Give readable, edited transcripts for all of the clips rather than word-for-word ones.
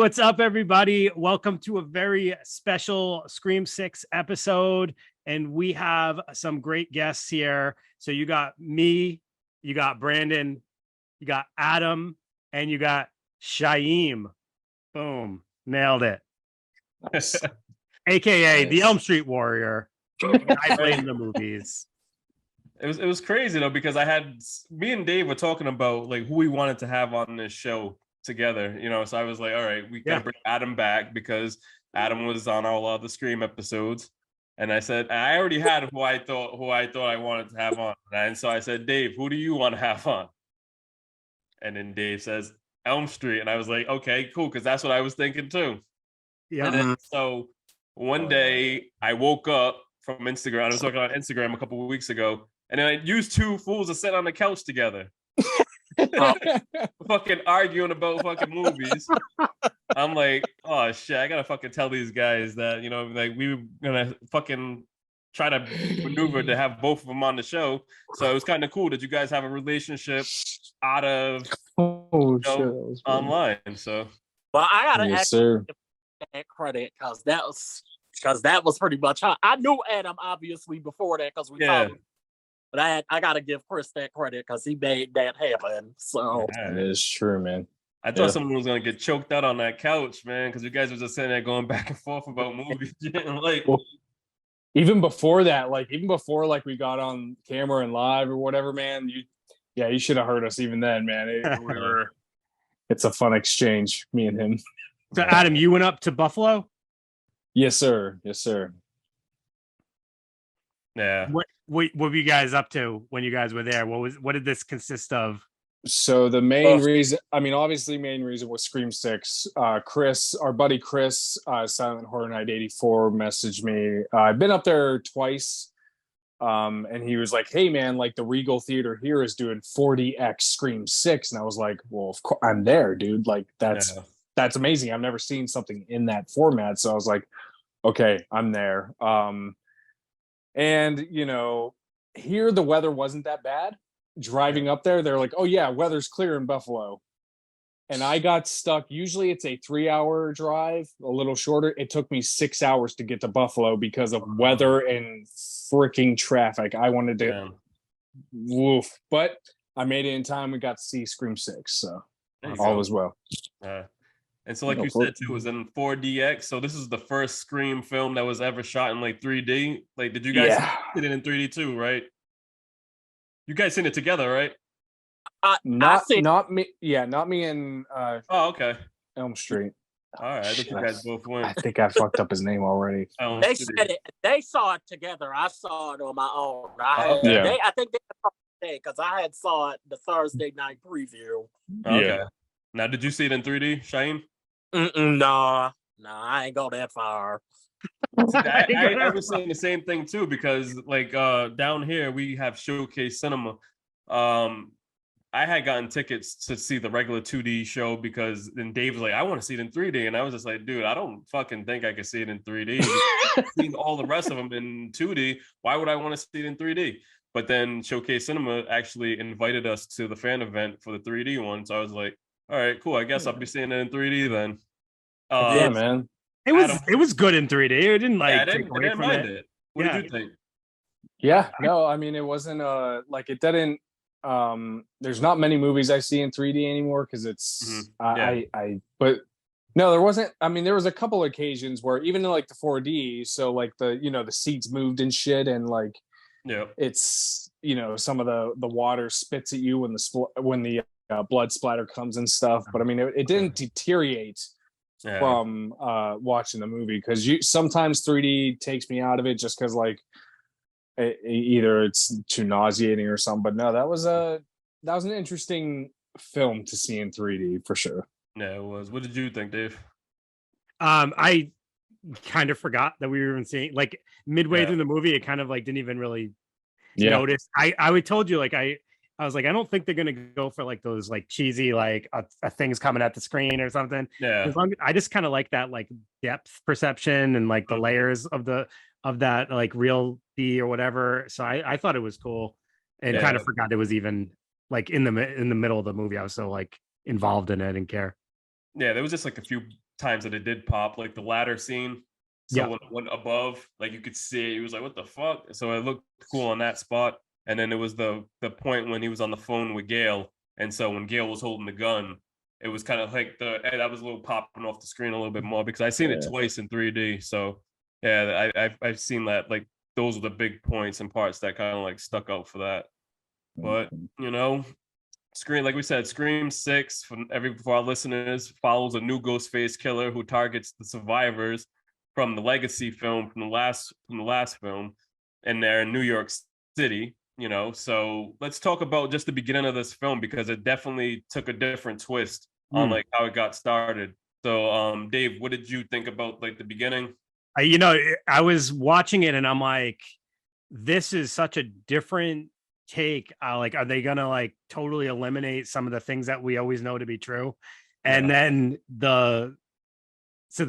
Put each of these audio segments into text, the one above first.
what's up, everybody? Welcome to a very special Scream 6 episode. And we have some great guests here. So you got me, you got Brandon, you got Adam, and you got Shaieme. Boom. Nailed it. AKA the Elm Street Warrior. I played in the movies. It was crazy though, because me and Dave were talking about like who we wanted to have on this show together, so I was like, all right, we gotta bring Adam back because Adam was on all other Scream episodes, and I said I already had who I thought I wanted to have on, and so I said, Dave, who do you want to have on? And then Dave says Elm Street, and I was like, okay, cool, because that's what I was thinking too. Yeah. And then, so one day I woke up from Instagram. I was talking on Instagram a couple of weeks ago, and then I used two fools to sit on the couch together. Fucking arguing about fucking movies. I'm like, oh shit, I gotta fucking tell these guys that, like we were gonna fucking try to maneuver to have both of them on the show. So it was kind of cool that you guys have a relationship out of online. So well, I gotta actually give that credit because that was pretty much how I knew Adam obviously before that because we talked. But I gotta give Chris that credit because he made that happen. So that is true, man. I thought someone was gonna get choked out on that couch, man, because you guys were just sitting there going back and forth about movies. Even before that, even before we got on camera and live or whatever, man. You should have heard us even then, man. It's a fun exchange, me and him. So, Adam, you went up to Buffalo? Yes, sir. Yes, sir. Yeah. What were you guys up to when you guys were there? What did this consist of? So the main reason was Scream 6. Chris, our buddy Chris, Silent Horror Night 84 messaged me. I've been up there twice. And he was like, hey man, the Regal Theater here is doing 4DX Scream 6. And I was like, well, of course I'm there, dude. That's amazing. I've never seen something in that format. So I was like, okay, I'm there. And, here the weather wasn't that bad. Driving up there, they're like, oh, yeah, weather's clear in Buffalo. And I got stuck. Usually it's a 3-hour drive, a little shorter. It took me 6 hours to get to Buffalo because of weather and freaking traffic. I wanted to woof. But I made it in time. We got to see Scream 6. So all was well. And so, like you said, too, it was in 4DX. So this is the first Scream film that was ever shot in 3D. Did you guys see it in 3D too, right? You guys seen it together, right? Not me. Yeah, not me and okay. Elm Street. All right, I think you guys both went. I think I fucked up his name already. They said it. They saw it together. I saw it on my own. I think they saw it because I had saw it the Thursday night preview. Okay. Yeah. Now, did you see it in 3D, Shaieme? No, I ain't go that far. I was saying the same thing too because down here we have Showcase Cinema. I had gotten tickets to see the regular 2D show because then Dave was like, I want to see it in 3D, and I was just like, dude, I don't fucking think I could see it in 3D. I've seen all the rest of them in 2D. Why would I want to see it in 3D? But then Showcase Cinema actually invited us to the fan event for the 3D one, so I was like, all right, cool. I guess I'll be seeing it in 3D then. Yeah, man. It was good in 3D. It didn't I didn't mind it. What did you think? Yeah, no, I mean it wasn't it didn't. There's not many movies I see in 3D anymore because it's but no, there wasn't. I mean, there was a couple of occasions where even in the 4D, so the the seats moved and shit, and it's some of the water spits at you when the blood splatter comes and stuff, but I mean it didn't deteriorate from watching the movie because sometimes 3D takes me out of it just because either it's too nauseating or something. But no, that was an interesting film to see in 3D for sure. Yeah, it was. What did you think, Dave? I kind of forgot that we were even seeing midway through the movie. It kind of didn't even really notice. I would told you I was like, I don't think they're gonna go for those cheesy a thing's coming at the screen or something. Yeah. I just kind of like that depth perception and the layers of that real B or whatever. So I thought it was cool and kind of forgot it was even in the middle of the movie. I was so involved in it and care. Yeah, there was just a few times that it did pop, like the ladder scene. So Yeah. when it went above, like you could see, he was like, "What the fuck?" So it looked cool on that spot. And then it was the point when he was on the phone with Gail, and so when Gail was holding the gun, it was kind of like that was a little popping off the screen a little bit more because I seen it twice in 3D. So yeah, I've seen that. Like those are the big points and parts that kind of like stuck out for that. But you know, Scream, like we said, Scream 6 for our listeners follows a new Ghostface killer who targets the survivors from the legacy film from the last film, and they're in New York City. You know, so let's talk about just the beginning of this film because it definitely took a different twist on like how it got started. So, Dave, what did you think about like the beginning? I was watching it and I'm like, this is such a different take. Like, are they gonna like totally eliminate some of the things that we always know to be true? And then the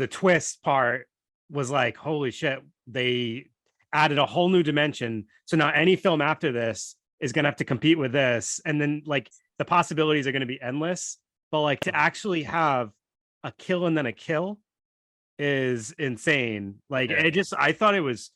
twist part was like, holy shit, they added a whole new dimension. So now any film after this is gonna have to compete with this, and then like the possibilities are gonna be endless. But like to actually have a kill and then a kill is insane. Like I thought it was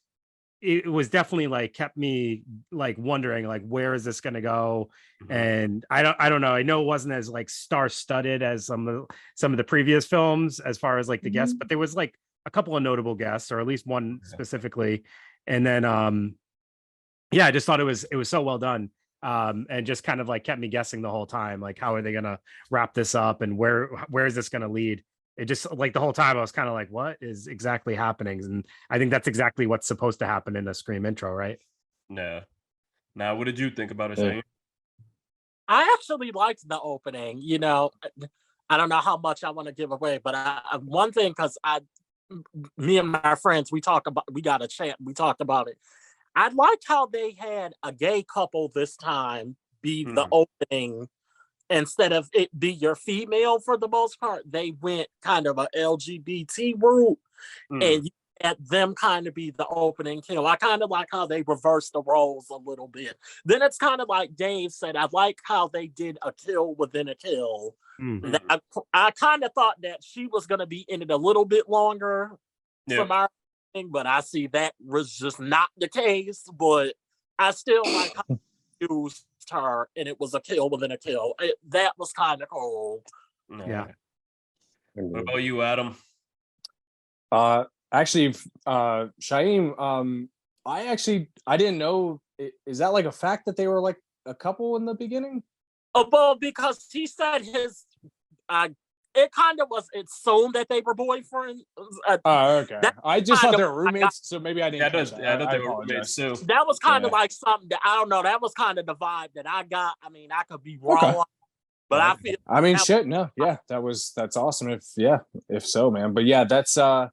definitely like kept me like wondering like where is this going to go. And I don't know, I know it wasn't as like star-studded as some of the previous films as far as like the guests, but there was like a couple of notable guests, or at least one specifically. And then I just thought it was so well done. And just kind of like kept me guessing the whole time, like how are they gonna wrap this up and where is this gonna lead? It just like the whole time I was kind of like, what is exactly happening? And I think that's exactly what's supposed to happen in a Scream intro, right? Yeah. Now, what did you think about it, Shane? I actually liked the opening. You know, I don't know how much I want to give away, but one thing, because me and my friends, we got a chat, we talked about it. I liked how they had a gay couple this time be the opening. Instead of it be your female for the most part, they went kind of a LGBT route, and you had them kind of be the opening kill. I kind of like how they reversed the roles a little bit. Then it's kind of like Dave said, I like how they did a kill within a kill. I kind of thought that she was going to be in it a little bit longer from our thing, but I see that was just not the case. But I still like how they used her, and it was a kill within a kill. That was kind of cool. Yeah. What about you, Adam? Actually, Shaieme, I didn't know. Is that like a fact that they were like a couple in the beginning? Well, because he said his, it kind of was assumed that they were boyfriends. Okay. I just thought they were roommates, so maybe I didn't. I thought they were roommates too. That was kind of like something that I don't know. That was kind of the vibe that I got. I mean, I could be wrong, but I feel. I mean, shit. No, yeah, that's awesome. If so, man. But yeah, that's. I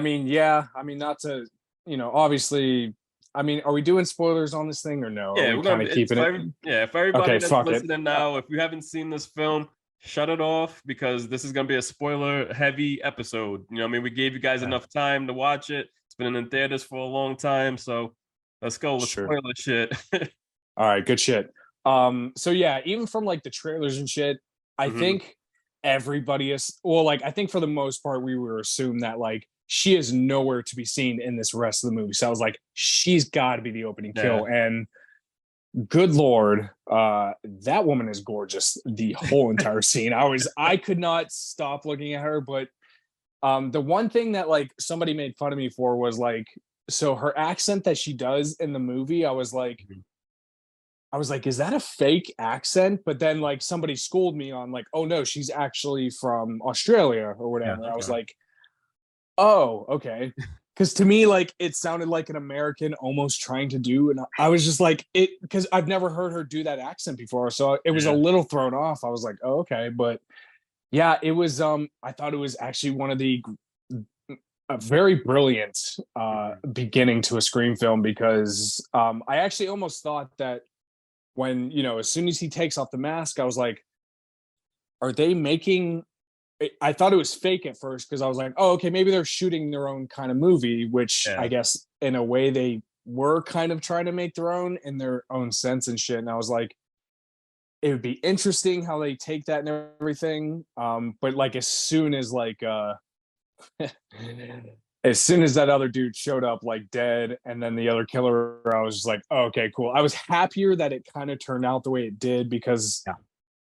mean, not to, obviously. I mean, are we doing spoilers on this thing or no? Yeah, we're kind of keeping it. If everybody that's listening now, if you haven't seen this film, shut it off because this is going to be a spoiler heavy episode. You know, I mean, we gave you guys enough time to watch it. It's been in theaters for a long time, so let's go. Let's spoil the shit. All right, good shit. So yeah, even from like the trailers and shit, I think everybody is like I think for the most part we were assumed that like she is nowhere to be seen in this rest of the movie. So I was like, she's got to be the opening kill. And good Lord, that woman is gorgeous the whole entire scene. I could not stop looking at her. But the one thing that like somebody made fun of me for was like, so her accent that she does in the movie, I was like, is that a fake accent? But then like somebody schooled me on like, oh no, she's actually from Australia or whatever. I was like, oh, okay. Because to me, like, it sounded like an American almost trying to do, and I was just like, because I've never heard her do that accent before, so it was a little thrown off. I was like, oh, okay, but yeah, it was. I thought it was actually one of the a very brilliant beginning to a Scream film because I actually almost thought that when as soon as he takes off the mask, I was like, are they making? I thought it was fake at first because I was like, oh, okay, maybe they're shooting their own kind of movie, which I guess in a way they were kind of trying to make their own in their own sense and shit. And I was like, it would be interesting how they take that and everything. But like as soon as like as soon as that other dude showed up like dead and then the other killer, I was just like, oh, okay, cool. I was happier that it kind of turned out the way it did because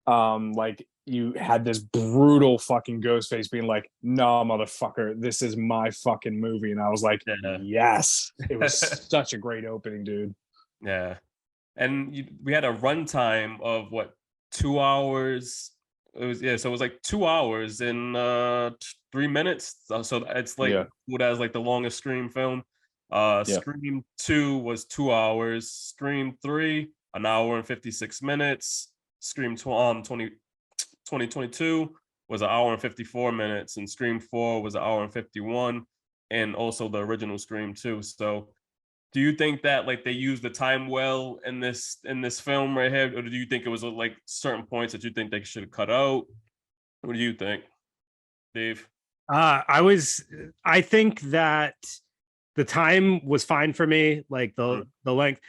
like you had this brutal fucking ghost face being like, no, motherfucker, this is my fucking movie. And I was like, yes, it was such a great opening, dude. Yeah. And we had a runtime of what, 2 hours? It was so it was like 2 hours and 3 minutes. So it's like what has like the longest Scream film. Scream 2 was 2 hours. Scream 3, an hour and 56 minutes. Scream 2022 was an hour and 54 minutes, and Scream 4 was an hour and 51, and also the original Scream 2. So do you think that like they used the time well in this film right here, or do you think it was like certain points that you think they should have cut out? What do you think, Dave? I think that the time was fine for me, like the length.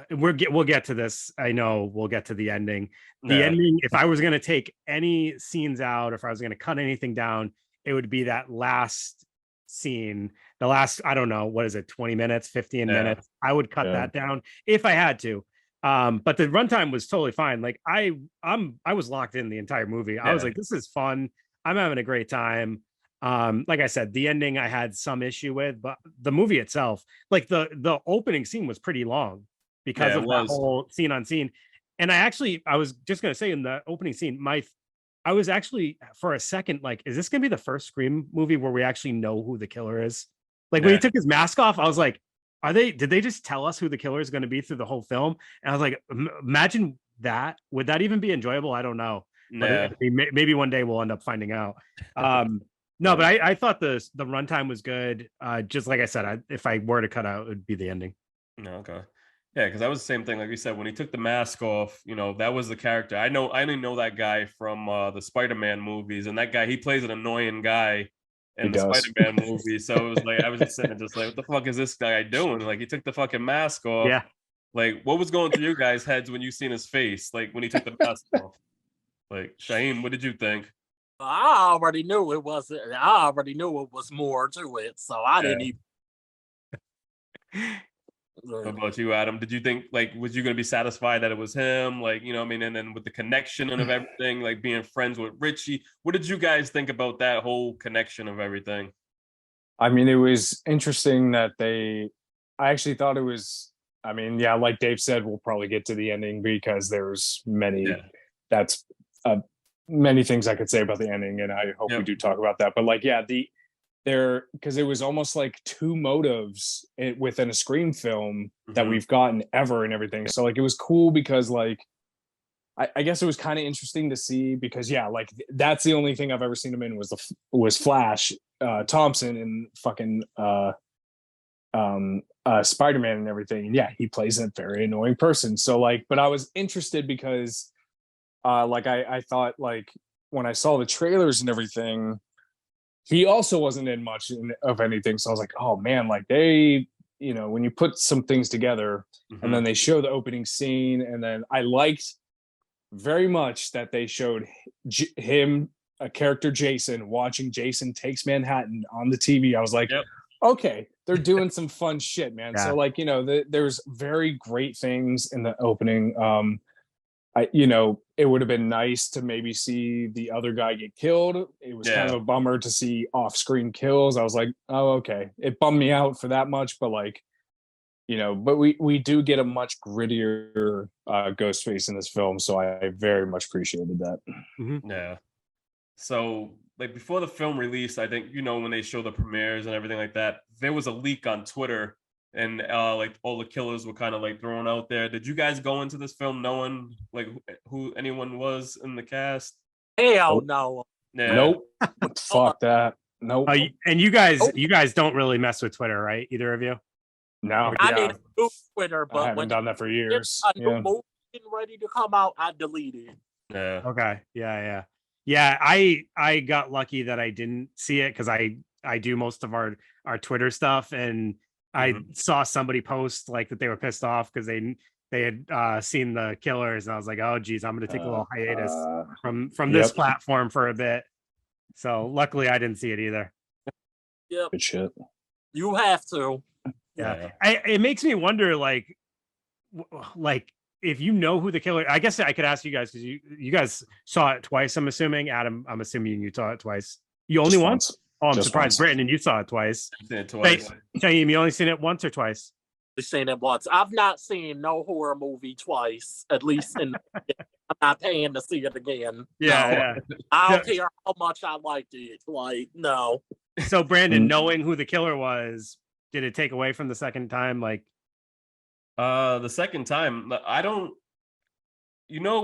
We'll get to this. I know we'll get to the ending. The ending, if I was going to take any scenes out, if I was going to cut anything down, it would be that last scene, the last, I don't know, what is it, 20 minutes, 15 minutes? I would cut that down if I had to. But the runtime was totally fine. Like I was locked in the entire movie. I was like, this is fun. I'm having a great time. Like I said, the ending I had some issue with, but the movie itself, like the opening scene was pretty long because of that whole scene on scene. And I was just gonna say in the opening scene, I was actually for a second like, is this gonna be the first Scream movie where we actually know who the killer is? Like when he took his mask off, I was like, did they just tell us who the killer is going to be through the whole film? And I was like, imagine that. Would that even be enjoyable? I don't know. But maybe one day we'll end up finding out. No, but I thought the runtime was good. Just like I said, if I were to cut out, it would be the ending. No, okay. Yeah, because that was the same thing. Like you said, when he took the mask off, that was the character. I only know that guy from the Spider-Man movies, and that guy, he plays an annoying guy in the Spider-Man movie. So it was like I was just sitting just like, what the fuck is this guy doing? Like he took the fucking mask off. Yeah. Like what was going through you guys' heads when you seen his face? Like when he took the mask off? Like Shaieme, what did you think? I already knew it was more to it, so I didn't even. What about you, Adam? Did you think like was you gonna be satisfied that it was him? Like, I mean, and then with the connection and of everything, like being friends with Richie. What did you guys think about that whole connection of everything? I mean, it was interesting that I actually thought it was, I mean, yeah, like Dave said, we'll probably get to the ending because there's many many things I could say about the ending, and I hope we do talk about that. But like, because it was almost like two motives within a Scream film that we've gotten ever and everything. So like it was cool because like I guess it was kind of interesting to see because like that's the only thing I've ever seen him in was Flash Thompson and fucking Spider-Man and everything. And he plays a very annoying person. So like, but I was interested because like I thought like when I saw the trailers and everything, he also wasn't in much of anything. So I was like, oh man, like they, when you put some things together and then they show the opening scene, and then I liked very much that they showed him, a character Jason, watching Jason Takes Manhattan on the TV. I was like, okay, they're doing some fun shit, man. So like, there's very great things in the opening. It would have been nice to maybe see the other guy get killed. It was kind of a bummer to see off-screen kills. I was like, oh, okay. It bummed me out for that much, but like, but we do get a much grittier Ghostface in this film, so I very much appreciated that. Yeah. So like before the film released, I think when they show the premieres and everything like that, there was a leak on Twitter. And like all the killers were kind of like thrown out there. Did you guys go into this film knowing like who anyone was in the cast? Hell no. Nope. Fuck that. Nope. And you guys don't really mess with Twitter, right? Either of you? No. I didn't do Twitter, but I haven't done that for years. A new movie getting ready to come out, I deleted. Yeah. Okay. Yeah. I got lucky that I didn't see it because I do most of our Twitter stuff, and I saw somebody post like that they were pissed off because they had seen the killers, and I was like, oh geez, I'm gonna take a little hiatus from this platform for a bit. So luckily I didn't see it either. Yep. Good shit. You have to. Yeah. It makes me wonder, like if you know who the killer, I guess I could ask you guys, because you guys saw it twice, I'm assuming. Adam, I'm assuming you saw it twice. You only once? Oh, I'm surprised. Brandon, you saw it twice. I've seen it twice. Shaieme, you only seen it once or twice? I've seen it once. I've not seen no horror movie twice, at least in I'm not paying to see it again. Yeah. I don't care how much I liked it. Like, no. So Brandon, knowing who the killer was, did it take away from the second time? Like, the second time, I don't,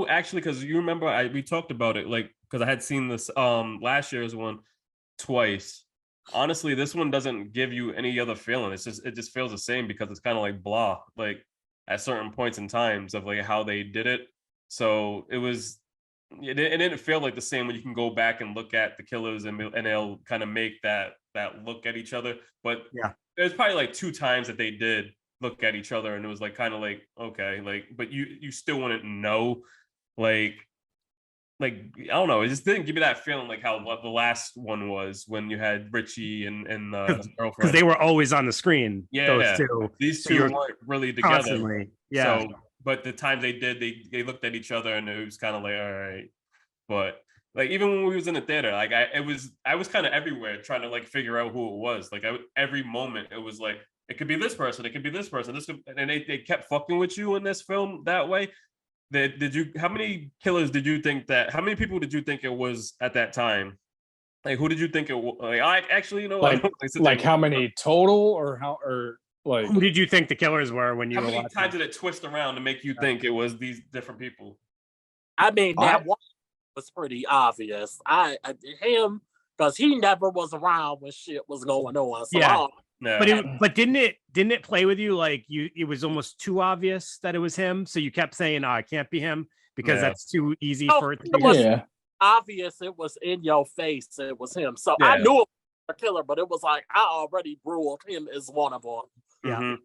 actually, because you remember we talked about it, like, because I had seen this last year's one twice. Honestly, this one doesn't give you any other feeling. It just feels the same, because it's kind of like blah, like at certain points in times of like how they did it. So it didn't feel like the same when you can go back and look at the killers and they'll kind of make that look at each other. But yeah, there's probably like 2 times that they did look at each other, and it was like kind of like, okay, like, but you still wouldn't know, like I don't know, it just didn't give me that feeling like how the last one was, when you had Richie and the girlfriend, because they were always on the screen. Those two. These two weren't really together. Constantly. Yeah. So, but the time they did, they looked at each other, and it was kind of like, all right. But like, even when we was in the theater, like I was kind of everywhere trying to like figure out who it was. Like every moment it was like, it could be this person, it could be this person, and they kept fucking with you in this film that way. How many killers did you think how many people did you think it was at that time? Like, who did you think it was? Like, I actually, like how many total, or like, who did you think the killers were when you how were many watching? times did it twist around to make you think it was these different people? I mean, that one was pretty obvious. Him, because he never was around when shit was going on. So yeah. But didn't it play with you, like it was almost too obvious that it was him, so you kept saying, "Oh, it can't be him," because that's too easy for it to be. Obvious, it was in your face, it was him. So I knew it was a killer, but it was like I already ruled him as one of them. Yeah.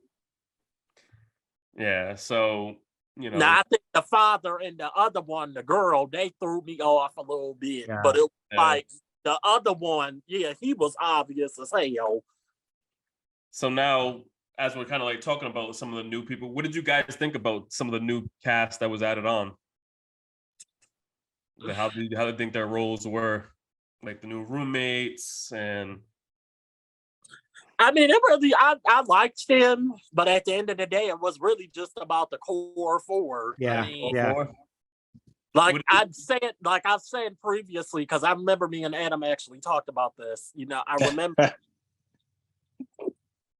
Yeah. So, now I think the father and the other one, the girl, they threw me off a little bit, but it was like the other one, he was obvious as hell. So now, as we're kind of like talking about some of the new people, what did you guys think about some of the new cast that was added on? How do you think their roles were? Like the new roommates and... I mean, I liked them, but at the end of the day, it was really just about the core 4. Yeah, I mean, like I've said previously, because I remember me and Adam actually talked about this. I remember.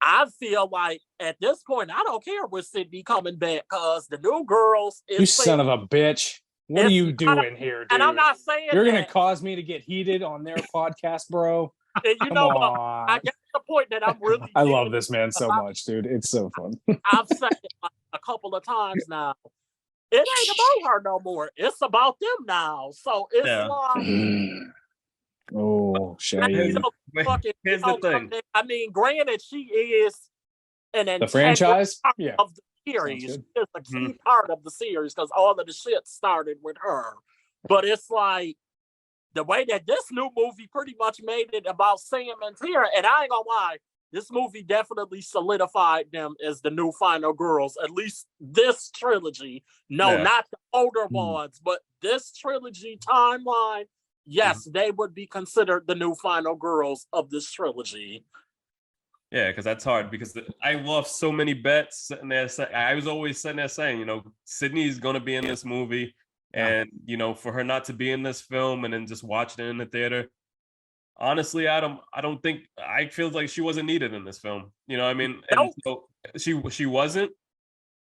I feel like at this point, I don't care with Sydney coming back, because the new girls. You son of a bitch. What are you doing here, dude? And I'm not saying you're going to cause me to get heated on their podcast, bro. And Come on. I get the point that I'm really. I love this man so much, dude. It's so fun. I've said it a couple of times now. It ain't about her no more. It's about them now. So it's like. Oh, shame. Here's the thing. I mean, granted, she is the franchise of the series. She's a key part of the series, because all of the shit started with her. But it's like the way that this new movie pretty much made it about Sam and Tara, and I ain't gonna lie, this movie definitely solidified them as the new final girls, at least this trilogy. No, not the older ones, but this trilogy timeline. Yes, they would be considered the new final girls of this trilogy. Yeah, because that's hard, because I lost so many bets, and I was always sitting there saying, Sydney's going to be in this movie, and, for her not to be in this film and then just watching it in the theater, honestly, Adam, I feel like she wasn't needed in this film. You know what I mean? And so she wasn't.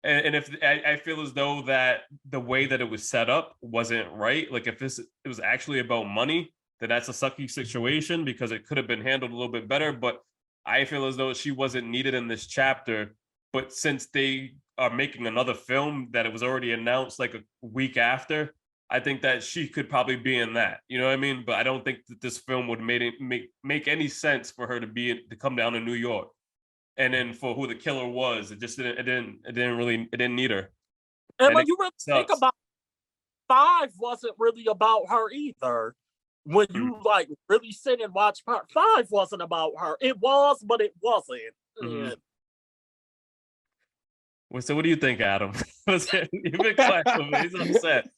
And if I feel as though that the way that it was set up wasn't right, like if it was actually about money, then that's a sucky situation, because it could have been handled a little bit better. But I feel as though she wasn't needed in this chapter. But since they are making another film that it was already announced like a week after, I think that she could probably be in that. You know what I mean? But I don't think that this film would make any sense for her to come down to New York and then for who the killer was, it didn't need her. And when you really think about 5 wasn't really about her either. When you like really sit and watch part 5 wasn't about her. It was, but it wasn't. Mm-hmm. Well, so what do you think, Adam? You've been quiet, he's upset.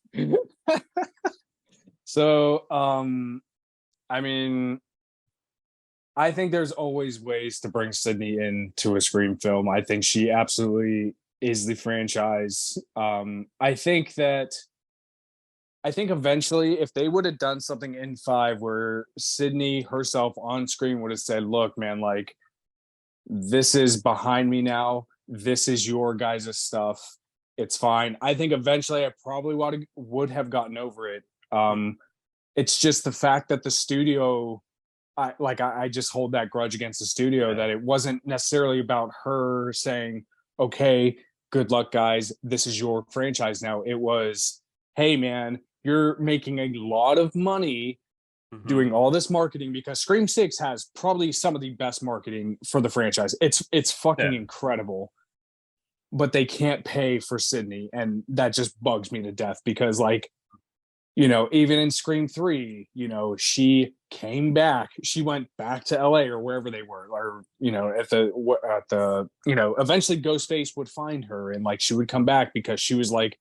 So, I mean, I think there's always ways to bring Sydney into a Scream film. I think she absolutely is the franchise. I think eventually, if they would have done something in 5 where Sydney herself on screen would have said, look, man, like, this is behind me now. This is your guys' stuff. It's fine. I think eventually I probably would have gotten over it. It's just the fact that the studio, I just hold that grudge against the studio that it wasn't necessarily about her saying, okay, good luck, guys. This is your franchise now. It was, hey, man, you're making a lot of money doing all this marketing, because Scream 6 has probably some of the best marketing for the franchise. It's fucking incredible. But they can't pay for Sydney, and that just bugs me to death, because, like, you know, even in Scream 3, you know, she came back. She went back to LA or wherever they were, or, you know, at the you know, eventually Ghostface would find her, and like she would come back because she was like,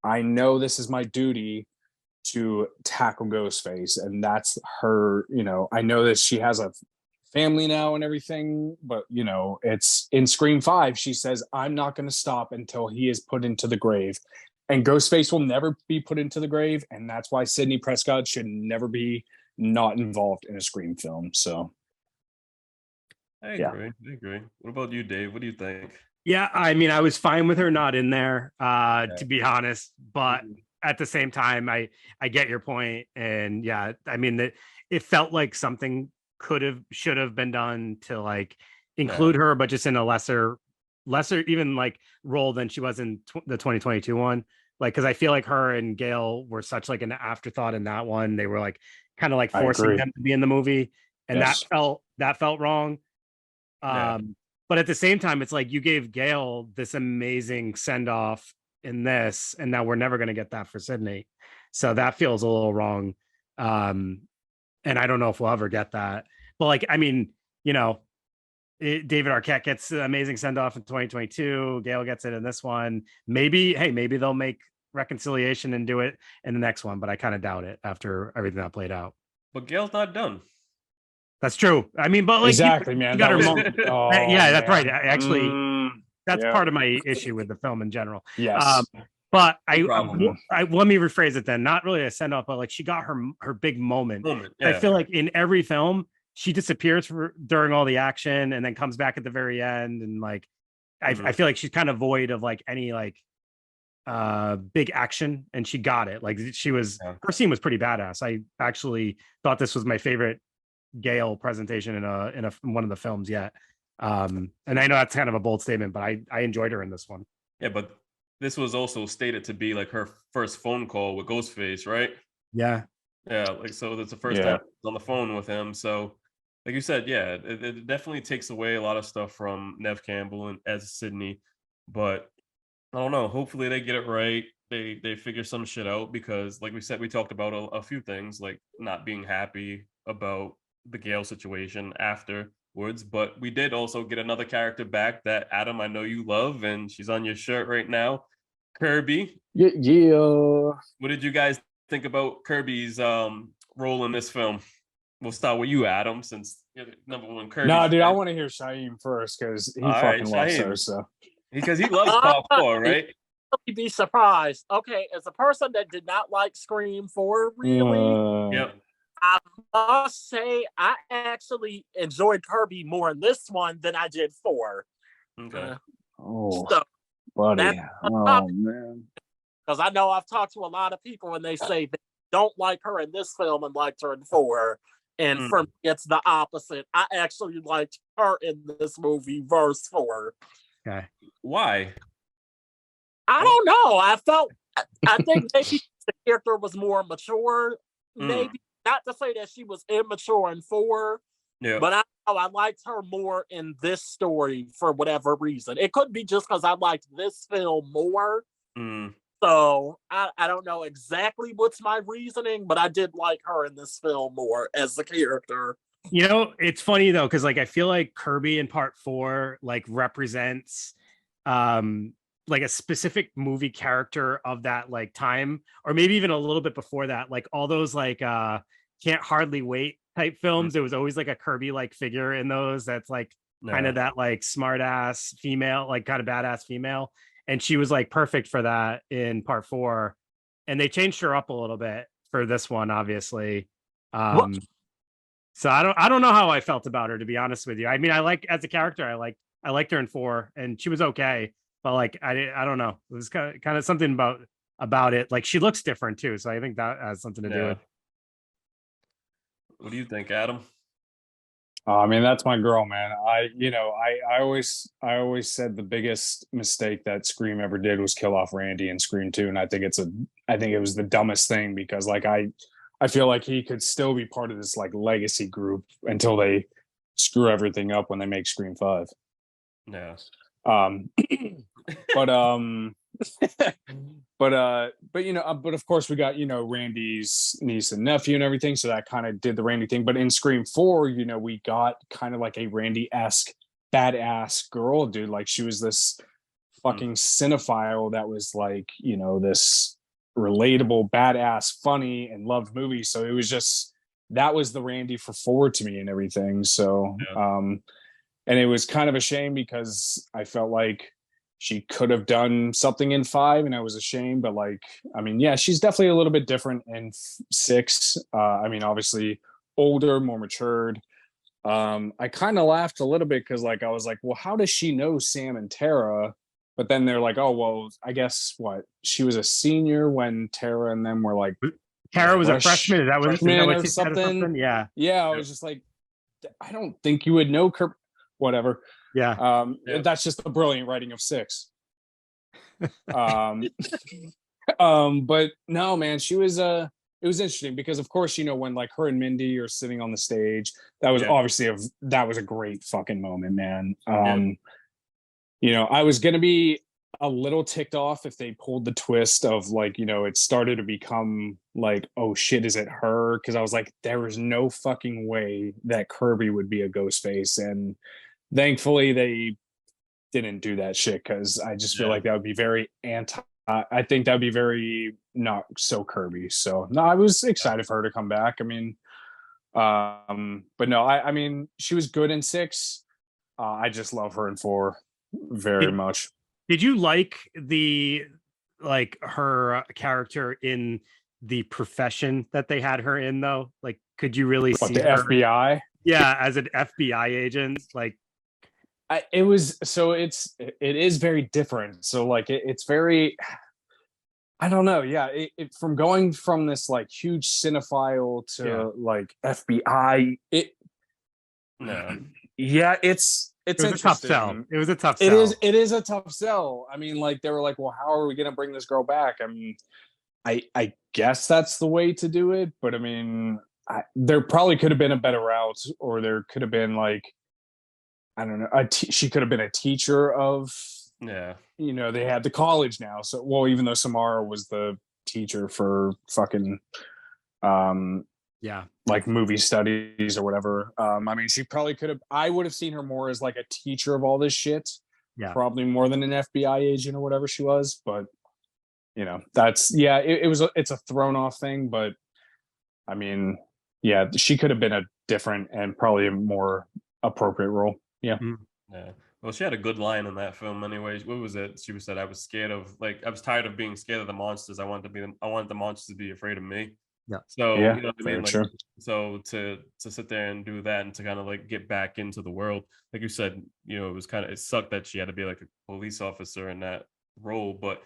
I know this is my duty to tackle Ghostface, and that's her, you know, I know that she has a family now and everything, but you know, it's in Scream 5 she says, I'm not going to stop until he is put into the grave, and Ghostface will never be put into the grave, and that's why Sidney Prescott should never be not involved in a Scream film. So I agree. What about you, Dave? What do you think? Yeah, I mean, I was fine with her not in there, to be honest, but at the same time, I get your point, and yeah, I mean that it felt like something should have been done to like include her, but just in a lesser even like role than she was in the 2022 one. Like, because I feel like her and Gail were such like an afterthought in that one. They were like kind of like forcing them to be in the movie, and that felt wrong. But at the same time, it's like you gave Gail this amazing send off in this, and now we're never going to get that for Sydney, so that feels a little wrong. And I don't know if we'll ever get that. But like, I mean, you know, David Arquette gets an amazing send off in 2022. Gail gets it in this one. Maybe they'll make reconciliation and do it in the next one, but I kind of doubt it after everything that played out. But Gail's not done. That's true. I mean, but like, exactly, man. You got her moment. Yeah, that's right. Actually, that's part of my issue with the film in general. Yes. But I let me rephrase it then. Not really a send off, but like she got her big moment. I feel like in every film she disappears during all the action and then comes back at the very end, and like I feel like she's kind of void of like any like big action, and she got it. Like she was her scene was pretty badass. I actually thought this was my favorite Gail presentation in one of the films yet. And I know that's kind of a bold statement, but I enjoyed her in this one. Yeah, but this was also stated to be like her first phone call with Ghostface, right? Yeah. Like, so that's the first time on the phone with him. So like you said, it definitely takes away a lot of stuff from Nev Campbell and as Sydney, but I don't know. Hopefully they get it right. They figure some shit out, because like we said, we talked about a few things, like not being happy about the Gail situation afterwards, but we did also get another character back that, Adam, I know you love, and she's on your shirt right now, Kirby. Yeah. What did you guys think about Kirby's role in this film? We'll start with you, Adam, since you're the number one Kirby. No, dude, I want to hear Shaieme first, because he fucking loves her. So because he loves Parkour, right? You'd be surprised. Okay, as a person that did not like Scream 4, really, I must say I actually enjoyed Kirby more in this one than I did 4. Okay. Buddy. Oh man. Because I know I've talked to a lot of people and they say they don't like her in this film and liked her in 4. And for me, it's the opposite. I actually liked her in this movie verse 4. Okay. Why? I don't know. I think maybe the character was more mature. Maybe not to say that she was immature in 4, Yeah. But I liked her more in this story for whatever reason. It could be just because I liked this film more. So I don't know exactly what's my reasoning, but I did like her in this film more as the character. You know, it's funny though, because like I feel like Kirby in part 4 like represents like a specific movie character of that like time, or maybe even a little bit before that, like all those like Can't Hardly Wait type films. There was always like a Kirby like figure in those that's like kind of that like smart ass female, like kind of badass female. And she was like perfect for that in part 4. And they changed her up a little bit for this one, obviously. So I don't know how I felt about her, to be honest with you. I mean, I like as a character, I liked her in 4, and she was okay, but like I don't know. It was kind of something about it. Like she looks different too, so I think that has something to do with. What do you think, Adam? I mean, that's my girl, man. I always said the biggest mistake that Scream ever did was kill off Randy in Scream 2, and I think it was the dumbest thing, because like I feel like he could still be part of this like legacy group until they screw everything up when they make Scream 5. Yeah. But but of course we got, Randy's niece and nephew and everything, so that kind of did the Randy thing. But in Scream 4, we got kind of like a Randy-esque badass girl, dude. Like she was this fucking cinephile that was like, this relatable, badass, funny, and loved movies. So it was just, that was the Randy for 4 to me and everything. So and it was kind of a shame, because I felt like she could have done something in 5, and I was ashamed. But like, I mean, yeah, she's definitely a little bit different in 6. I mean, obviously older, more matured. I kind of laughed a little bit, because like I was like, well, how does she know Sam and Tara? But then they're like, oh well, I guess she was a senior when Tara and them were like, Tara was a freshman. Is that what or something? Yeah. I was just like, I don't think you would know whatever. Yeah. That's just the brilliant writing of 6. But no, man, she was it was interesting, because of course, when like her and Mindy are sitting on the stage, that was obviously that was a great fucking moment, man. I was gonna be a little ticked off if they pulled the twist of like, it started to become like, oh shit, is it her? Because I was like, there was no fucking way that Kirby would be a ghost face. And thankfully they didn't do that shit, because I just feel like that would be very I think that would be very not so Kirby. So no, I was excited for her to come back. I mean, but no, I mean, she was good in 6. I just love her in 4 very much. Did you like her character in The Profession that they had her in though? Like, could you really see the her? FBI? Yeah, as an FBI agent, like. It is very different. So like it's very, I don't know. Yeah, from going from this like huge cinephile to like FBI. It was a tough sell. It was a tough sell. It is a tough sell. I mean, like they were like, well, how are we gonna bring this girl back? I mean, I guess that's the way to do it. But I mean, there probably could have been a better route, or there could have been like, I don't know, she could have been a teacher of, they had the college now. So, well, even though Samara was the teacher for fucking, like movie studies or whatever. I mean, she probably could have, I would have seen her more as like a teacher of all this shit. Yeah. Probably more than an FBI agent or whatever she was. But, that's, it's a thrown off thing. But I mean, she could have been a different and probably a more appropriate role. Yeah. Yeah. Well, she had a good line in that film anyways. What was it? She said, I was tired of being scared of the monsters. I wanted the monsters to be afraid of me. Yeah. So, you know what I mean? Like, sure. So to sit there and do that and to kind of like get back into the world, like you said, it sucked that she had to be like a police officer in that role, but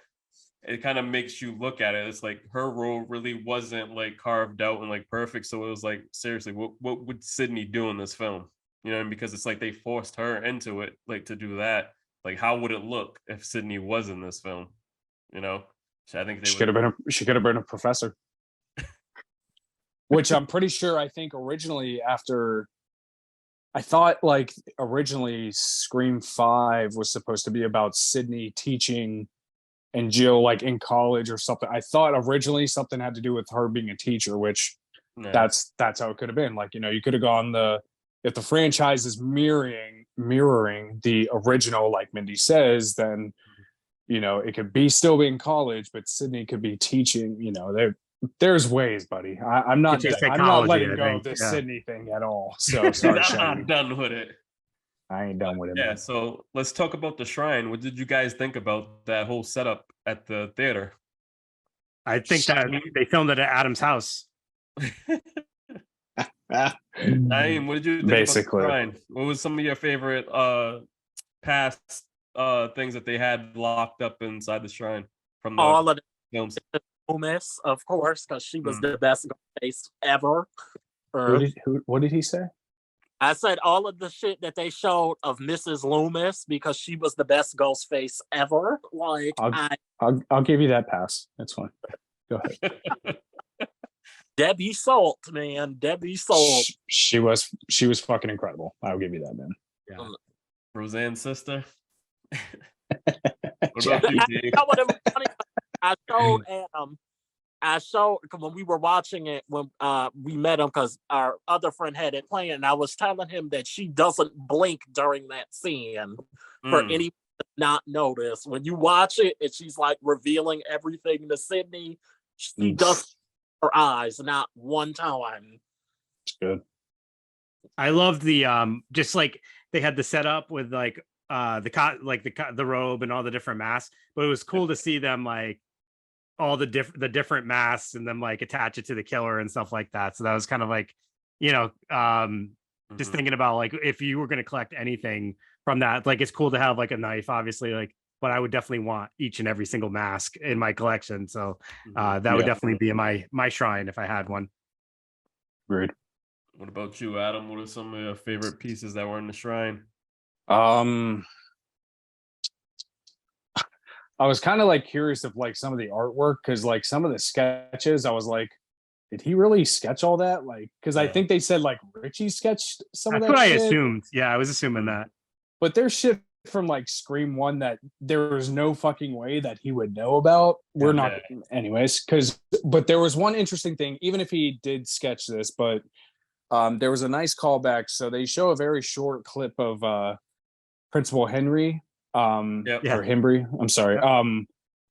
it kind of makes you look at it. It's like her role really wasn't like carved out and like perfect. So it was like, seriously, what would Sydney do in this film? Because it's like they forced her into it, like to do that. Like, how would it look if Sydney was in this film? So I think she could have been a professor, which I'm pretty sure. I think originally after I thought like originally Scream 5 was supposed to be about Sydney teaching and Jill like in college or something. I thought originally something had to do with her being a teacher, which that's how it could have been. Like, you could have gone if the franchise is mirroring the original, like Mindy says, then it could be still be in college, but Sydney could be teaching. There's ways, buddy. I'm not letting go of this Sydney thing at all. So sorry, I'm done with it. I ain't done with it. Yeah, man. so let's talk about the shrine. What did you guys think about that whole setup at the theater? I think that they filmed it at Adam's house. Naeem, what did you think Basically. about the shrine? What was some of your favorite past things that they had locked up inside the shrine from the all of the films? Loomis, of course, because she was the best face ever. What did he say? I said all of the shit that they showed of Mrs. Loomis because she was the best ghost face ever. Like I'll give you that pass. That's fine. Go ahead. Debbie Salt, man. Debbie Salt. She was fucking incredible. I'll give you that, man. Yeah. Roseanne's sister. What about you, I showed when we were watching it when we met him because our other friend had it playing, and I was telling him that she doesn't blink during that scene for anyone to not notice. When you watch it and she's like revealing everything to Sydney, she does her eyes not one time. It's good. I loved the just like they had the setup with like the robe and all the different masks, but it was cool to see them like all the different masks and then like attach it to the killer and stuff like that. So that was kind of like, just thinking about like if you were going to collect anything from that, like it's cool to have like a knife, obviously, like, but I would definitely want each and every single mask in my collection. So that would definitely be in my shrine if I had one. Great. What about you, Adam? What are some of your favorite pieces that were in the shrine? I was kind of like curious of like some of the artwork because like some of the sketches, I was like, did he really sketch all that? Like, because I think they said like Richie sketched some of that. That's what shit. I assumed. Yeah, I was assuming that. But there's shit from like Scream 1 that there was no fucking way that he would know about. We're not, anyways. But there was one interesting thing, even if he did sketch this, but there was a nice callback. So they show a very short clip of Principal Henry. Or Hembry, I'm sorry.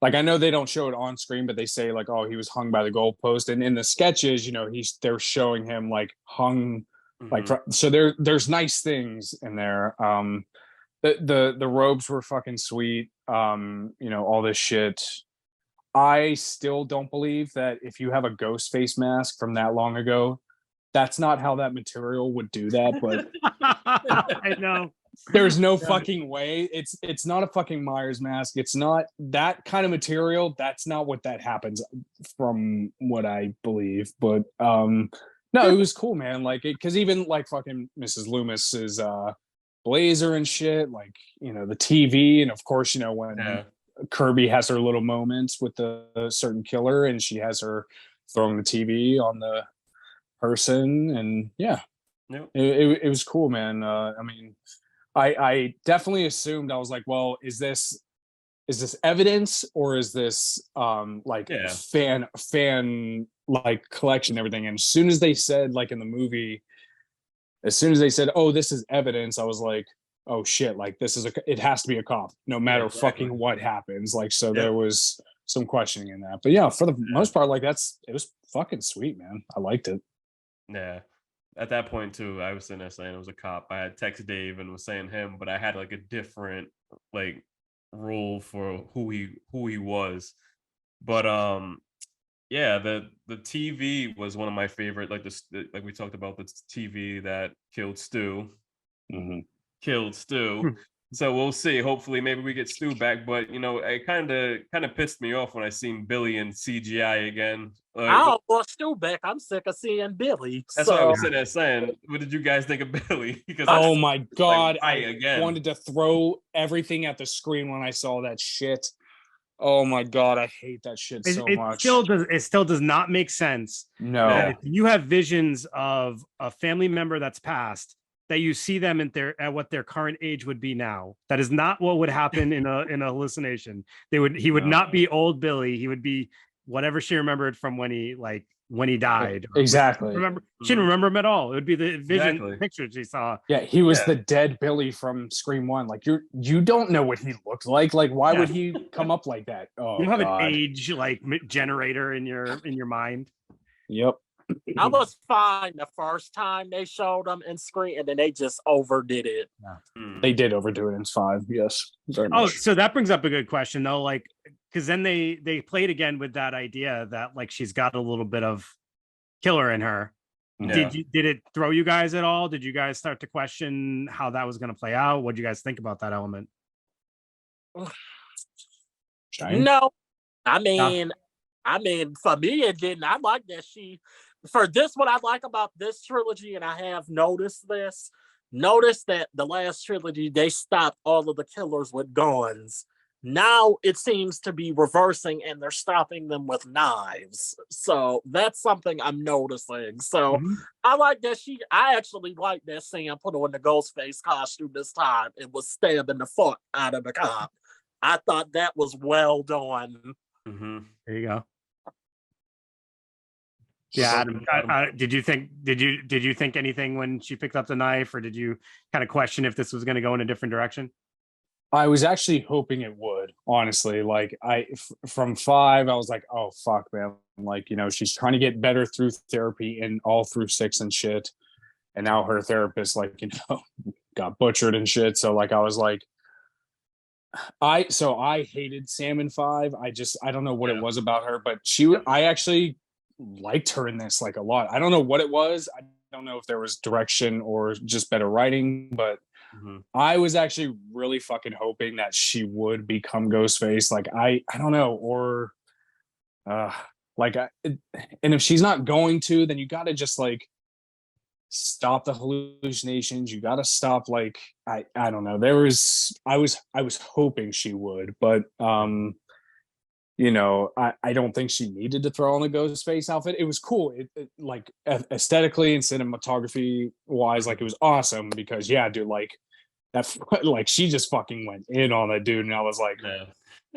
Like I know they don't show it on screen, but they say like, oh, he was hung by the goalpost, and in the sketches, they're showing him like hung, like so there's nice things in there. The robes were fucking sweet. All this shit. I still don't believe that if you have a ghost face mask from that long ago, that's not how that material would do that. But I know. There's no fucking way. It's not a fucking Myers mask. It's not that kind of material. That's not what that happens from what I believe. But no, it was cool, man. Like it, because even like fucking Mrs. Loomis's blazer and shit, like the TV, and of course when Kirby has her little moments with the certain killer, and she has her throwing the TV on the person, and it was cool, man. I mean. I definitely assumed, I was like, well, is this evidence or is this fan like collection and everything? And as soon as they said like in the movie, as soon as they said, oh, this is evidence, I was like, oh shit, like it has to be a cop no matter fucking what happens. Like, so there was some questioning in that, but for the most part, like it was fucking sweet, man. I liked it. Yeah. At that point too, I was sitting there saying it was a cop. I had texted Dave and was saying him, but I had like a different like rule for who he was. But the TV was one of my favorite. Like like we talked about the TV that killed Stu. Killed Stu. So we'll see. Hopefully, maybe we get Stu back. But it kind of pissed me off when I seen Billy in CGI again. I want Stu back. I'm sick of seeing Billy. That's what I was sitting there saying. What did you guys think of Billy? Because oh my god, I wanted to throw everything at the screen when I saw that shit. Oh my god, I hate that shit so much. It still does not make sense. No, if you have visions of a family member that's passed, that you see them at what their current age would be now. That is not what would happen in a hallucination. He would not be old Billy. He would be whatever she remembered from when he died. Exactly. She didn't remember him at all. It would be the vision picture she saw. Yeah, he was the dead Billy from Scream 1. Like you don't know what he looked like. Like, why would he come up like that? Oh, you don't have an age like generator in your mind. Yep. I was fine the first time they showed him in Scream, and then they just overdid it. Yeah. They did overdo it in 5. Yes. Very much. So that brings up a good question though. Like, because then they played again with that idea that like she's got a little bit of killer in her. Yeah. Did it throw you guys at all? Did you guys start to question how that was going to play out? What do you guys think about that element? No, I mean, for me, it didn't. I like that for this, what I like about this trilogy, and I have noticed that the last trilogy, they stopped all of the killers with guns. Now it seems to be reversing, and they're stopping them with knives. So that's something I'm noticing. So I like that I actually like that Sam put on the Ghostface costume this time and was stabbing the fuck out of the cop. I thought that was well done. There you go. Yeah, Adam, did you think anything when she picked up the knife, or did you kind of question if this was going to go in a different direction? I was actually hoping it would, honestly. Like from 5, I was like, oh fuck, man. Like, she's trying to get better through therapy and all through 6 and shit. And now her therapist, like, got butchered and shit. So like, I was like, I hated Sam in 5. I don't know what it was about her, but I actually liked her in this like a lot. I don't know what it was. I don't know if there was direction or just better writing, but I was actually really fucking hoping that she would become Ghostface. Like, I don't know, or and if she's not going to, then you got to just like stop the hallucinations. You got to stop, like, I don't know. I was hoping she would, but I don't think she needed to throw on the Ghostface outfit. It was cool. It like aesthetically and cinematography wise, like, it was awesome because dude, like that, like, she just fucking went in on that dude, and I was like,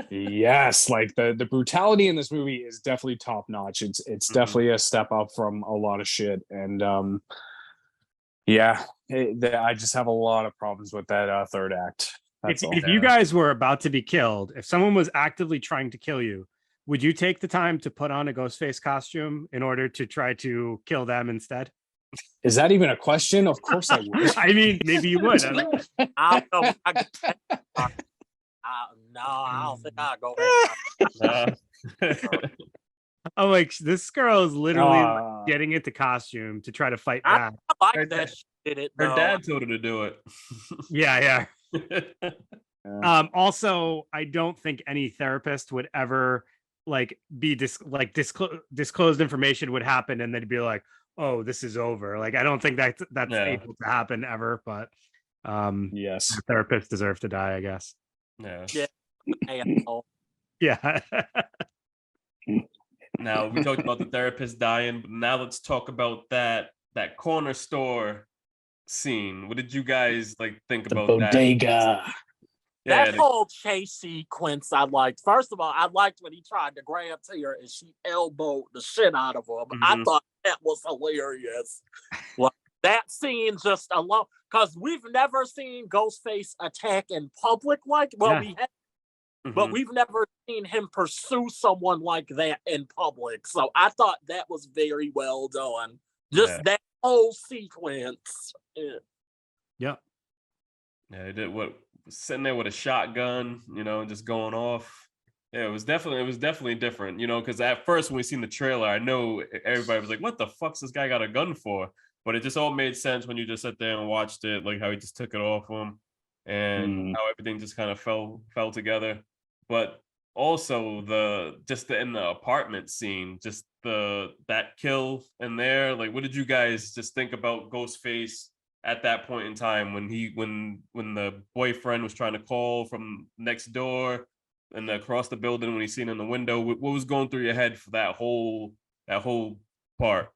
yes, like the brutality in this movie is definitely top notch. It's definitely a step up from a lot of shit, and I just have a lot of problems with that third act. If you guys were about to be killed, if someone was actively trying to kill you, would you take the time to put on a Ghostface costume in order to try to kill them instead? Is that even a question? Of course I would. I mean, maybe you would. I don't think I'll go back. I'm like, this girl is literally getting into costume to try to fight back. I like that she did it. Her dad told her to do it. Yeah. Also, I don't think any therapist would ever like be disclosed information would happen and they'd be like, oh, this is over. Like, I don't think that's able to happen ever, but yes, therapists deserve to die, I guess. Yeah. Now, we talked about the therapist dying, but now let's talk about that corner store scene. What did you guys think about bodega? That whole chase sequence I liked. First of all, I liked when he tried to grab Tia and she elbowed the shit out of him. I thought that was hilarious. Well, that scene just alone, because we've never seen Ghostface attack in public we have, but we've never seen him pursue someone like that in public. So I thought that was very well done. Just that whole sequence. Yeah. Yeah, he did sitting there with a shotgun, just going off. Yeah, it was definitely different, because at first when we seen the trailer, I know everybody was like, what the fuck's this guy got a gun for? But it just all made sense when you just sat there and watched it, like how he just took it off him and how everything just kind of fell together. But also in the apartment scene, just that kill in there, like, what did you guys just think about Ghostface at that point in time when the boyfriend was trying to call from next door and across the building, when he seen in the window? What was going through your head for that whole part?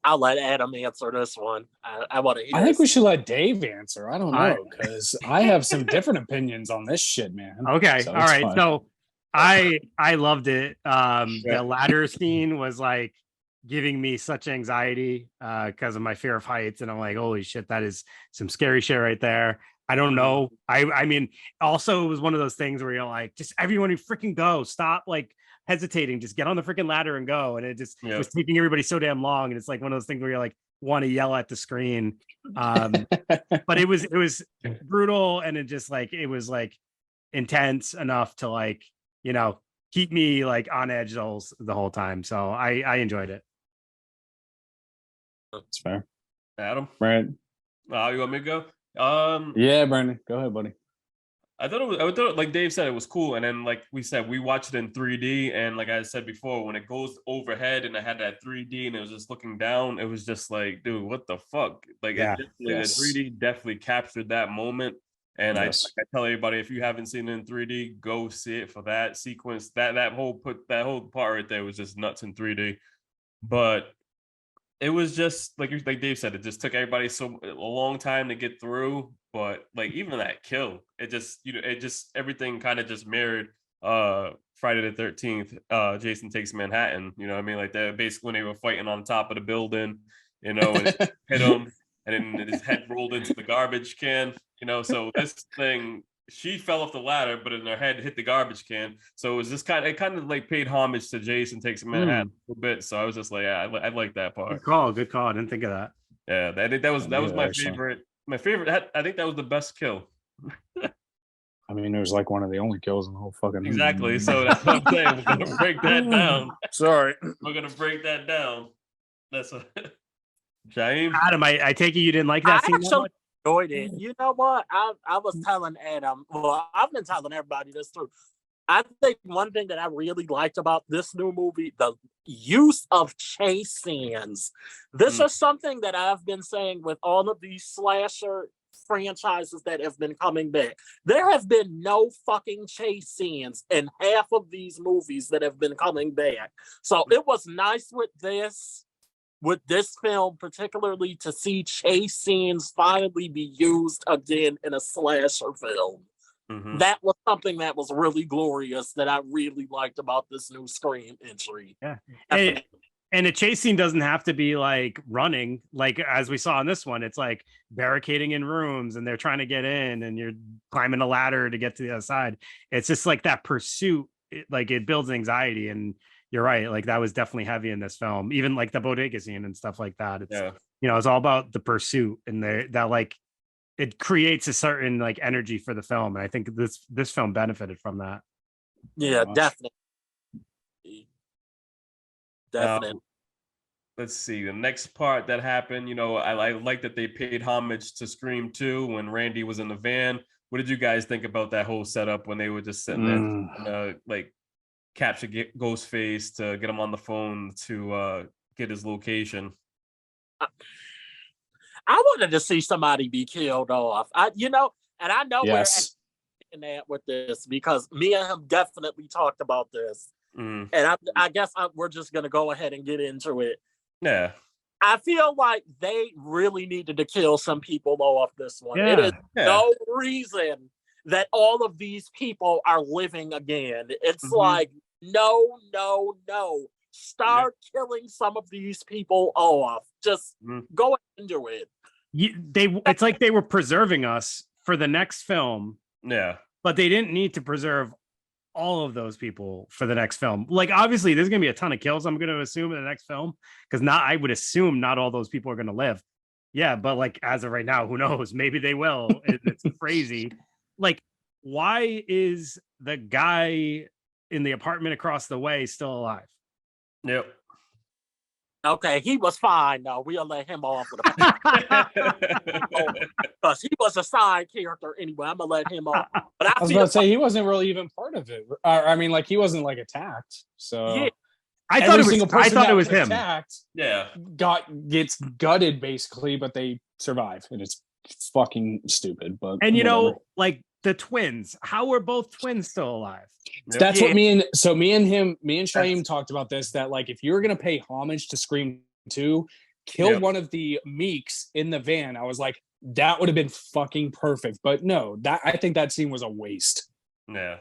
I'll let Adam answer this one. I want to hear. I think we should let Dave answer. I don't know, because I have some different opinions on this shit, man. Okay, So all right. fine. So I loved it. The ladder scene was like giving me such anxiety because of my fear of heights, and I'm like, holy shit, that is some scary shit right there. I don't know. I mean, also it was one of those things where you're like, just everyone freaking go, stop like hesitating, just get on the freaking ladder and go. And it just was taking everybody so damn long. And it's like one of those things where you're like, want to yell at the screen. But it was brutal, and it was like intense enough to like, you know, keep me like on edge the whole time. So I enjoyed it. That's fair. Adam, Right. You want me to go? Yeah, Brandon, go ahead, buddy. I thought, like Dave said, it was cool. And then, like we said, we watched it in 3D. And like I said before, when it goes overhead and I had that 3D and it was just looking down, it was just like, dude, what the fuck? Like, the 3D definitely captured that moment. And I tell everybody, if you haven't seen it in 3D, go see it for that sequence. That whole part right there was just nuts in 3D. But it was just like Dave said, it just took everybody a long time to get through. But like even that kill, it just everything kind of just mirrored Friday the 13th. Jason Takes Manhattan. You know what I mean? Like that basically when they were fighting on top of the building, you know, and it hit him, and then his head rolled into the garbage can. You know, so this thing. She fell off the ladder, but in her head hit the garbage can. So it was just kind of like paid homage to Jason Takes Manhattan a little bit. So I was just like, yeah, I like that part. Good call. I didn't think of that. Yeah, I think that was my favorite. My favorite. I think that was the best kill. I mean, it was like one of the only kills in the whole fucking movie. Exactly. So that's what I'm saying. We're gonna break that down. Sorry, we're gonna break that down. That's a Shaieme. Adam, I take it you didn't like that scene that much? Enjoyed it. You know what? I was telling Adam. Well, I've been telling everybody this too. I think one thing that I really liked about this new movie, the use of chase scenes. This is something that I've been saying with all of these slasher franchises that have been coming back. There have been no fucking chase scenes in half of these movies that have been coming back. So it was nice with this film, particularly to see chase scenes finally be used again in a slasher film. That was something that was really glorious that I really liked about this new Scream entry. Yeah. And a chase scene doesn't have to be like running, like as we saw in this one. It's like barricading in rooms and they're trying to get in and you're climbing a ladder to get to the other side. It's just like that pursuit, it builds anxiety. And you're right, like that was definitely heavy in this film, even like the bodega scene and stuff like that. It's you know, it's all about the pursuit, and that like it creates a certain like energy for the film. And I think this film benefited from that. Yeah, definitely. Let's see the next part that happened. You know, I like that they paid homage to Scream 2 when Randy was in the van. What did you guys think about that whole setup when they were just sitting there, like capture Ghostface to get him on the phone to get his location? I wanted to see somebody be killed off. I know we're in that with this because me and him definitely talked about this, and I guess we're just gonna go ahead and get into it. Yeah, I feel like they really needed to kill some people off this one. Yeah. It is no reason that all of these people are living again. It's like no. Start killing some of these people off. Just go into it. It's like they were preserving us for the next film. Yeah. But they didn't need to preserve all of those people for the next film. Like, obviously, there's going to be a ton of kills, I'm going to assume, in the next film. Because I would assume not all those people are going to live. Yeah, but like, as of right now, who knows? Maybe they will. It's crazy. Like, why is the guy in the apartment across the way still alive? Yep. Okay, he was fine though. We'll let him off with because he was a side character anyway. I'm gonna let him off. But I was about to say he wasn't really even part of it. I mean, like he wasn't like attacked. So yeah. I thought it was him. Yeah, gets gutted basically, but they survive, and it's fucking stupid. But and you know, like the twins, how are both twins still alive? That's what me and Shaieme talked about this, that like if you're gonna pay homage to Scream too, killed one of the Meeks in the van. I was like, that would have been fucking perfect. But no, I think that scene was a waste. Yeah.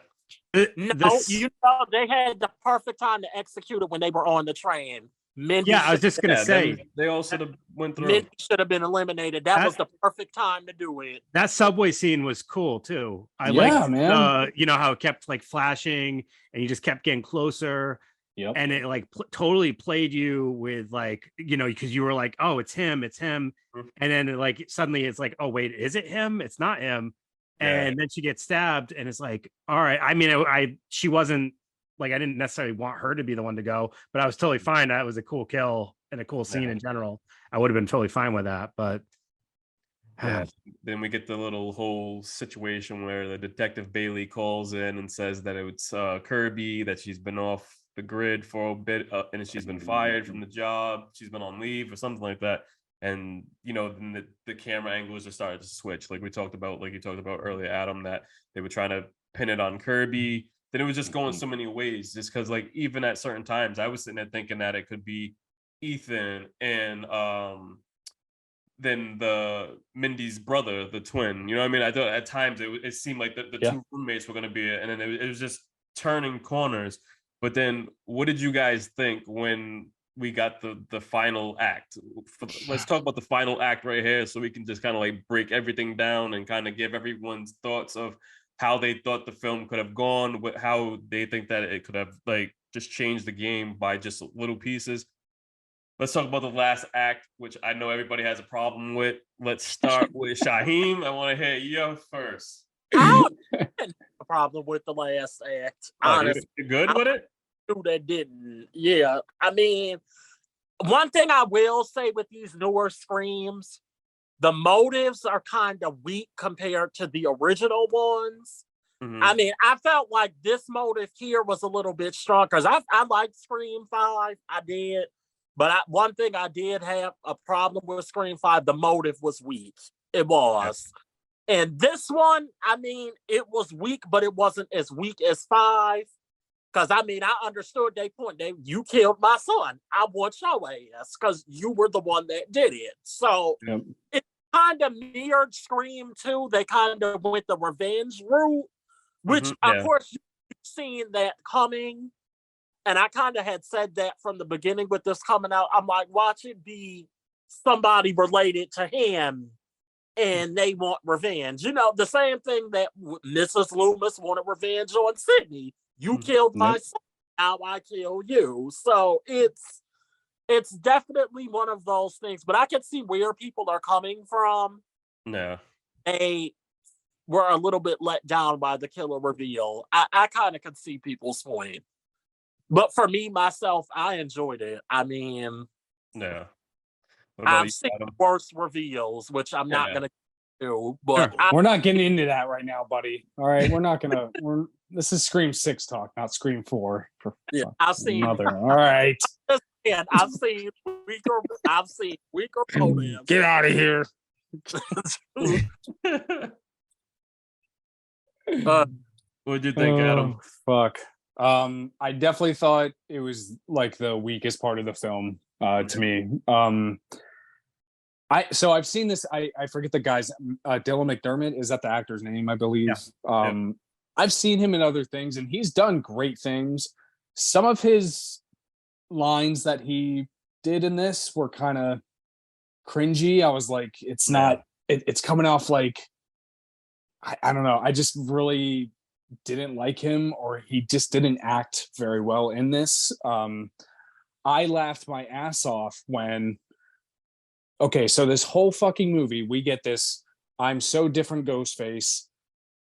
No, you know, they had the perfect time to execute it when they were on the train. Mindy I was just gonna say they all should have went through. Mindy should have been eliminated. That was the perfect time to do it. That subway scene was cool too. I liked, man. You know how it kept like flashing and you just kept getting closer. Yep. And it like totally played you with like, you know, because you were like, oh, it's him. And then like suddenly it's like, oh wait, is it him? It's not him. And then she gets stabbed and it's like, all right. I mean, she wasn't like, I didn't necessarily want her to be the one to go, but I was totally fine. That was a cool kill and a cool scene in general. I would have been totally fine with that, but then we get the little whole situation where the detective Bailey calls in and says that it's Kirby, that she's been off the grid for a bit and she's been fired from the job. She's been on leave or something like that. And, you know, then the camera angles are starting to switch. Like you talked about earlier, Adam, that they were trying to pin it on Kirby. Then it was just going so many ways, just because like even at certain times I was sitting there thinking that it could be Ethan and then the Mindy's brother, the twin. You know what I mean? I thought at times it seemed like the two roommates were going to be it. And then it was just turning corners. But then what did you guys think when we got the final act? Let's talk about the final act right here so we can just kind of like break everything down and kind of give everyone's thoughts of how they thought the film could have gone, how they think that it could have like just changed the game by just little pieces. Let's talk about the last act, which I know everybody has a problem with. Let's start with Shaieme. I want to hear you first. I had a problem with the last act. Honestly, you're good with it? That didn't. Yeah, I mean, one thing I will say with these newer Screams, the motives are kind of weak compared to the original ones. I mean, I felt like this motive here was a little bit strong because I liked Scream 5. I did. But one thing I did have a problem with Scream 5, the motive was weak. It was. And this one, I mean, it was weak, but it wasn't as weak as 5. Because, I mean, I understood their point. You killed my son. I want your ass because you were the one that did it. So it kind of mirrored Scream 2. They kind of went the revenge route, which, of course, you've seen that coming. And I kind of had said that from the beginning with this coming out. I'm like, watch it be somebody related to him and they want revenge. You know, the same thing that Mrs. Loomis wanted revenge on Sydney. You killed my son, now I kill you. So it's definitely one of those things. But I can see where people are coming from. No. They were a little bit let down by the killer reveal. I kind of could see people's point. But for me, myself, I enjoyed it. I mean, I've seen worse reveals, which I'm not going to do. But we're not getting into that right now, buddy. All right, we're not going to. This is Scream 6 talk, not Scream 4. I've seen. Mother. All right. I've seen weaker motives. Get out of here. What'd you think, Adam? Fuck. I definitely thought it was like the weakest part of the film to me. I've seen this. I forget the guy's Dylan McDermott. Is that the actor's name? I believe. Yeah. I've seen him in other things, and he's done great things. Some of his lines that he did in this were kind of cringy. I was like, it's not. It's coming off like I don't know. I just really didn't like him, or he just didn't act very well in this. I laughed my ass off when, so this whole fucking movie, we get this I'm so different Ghostface.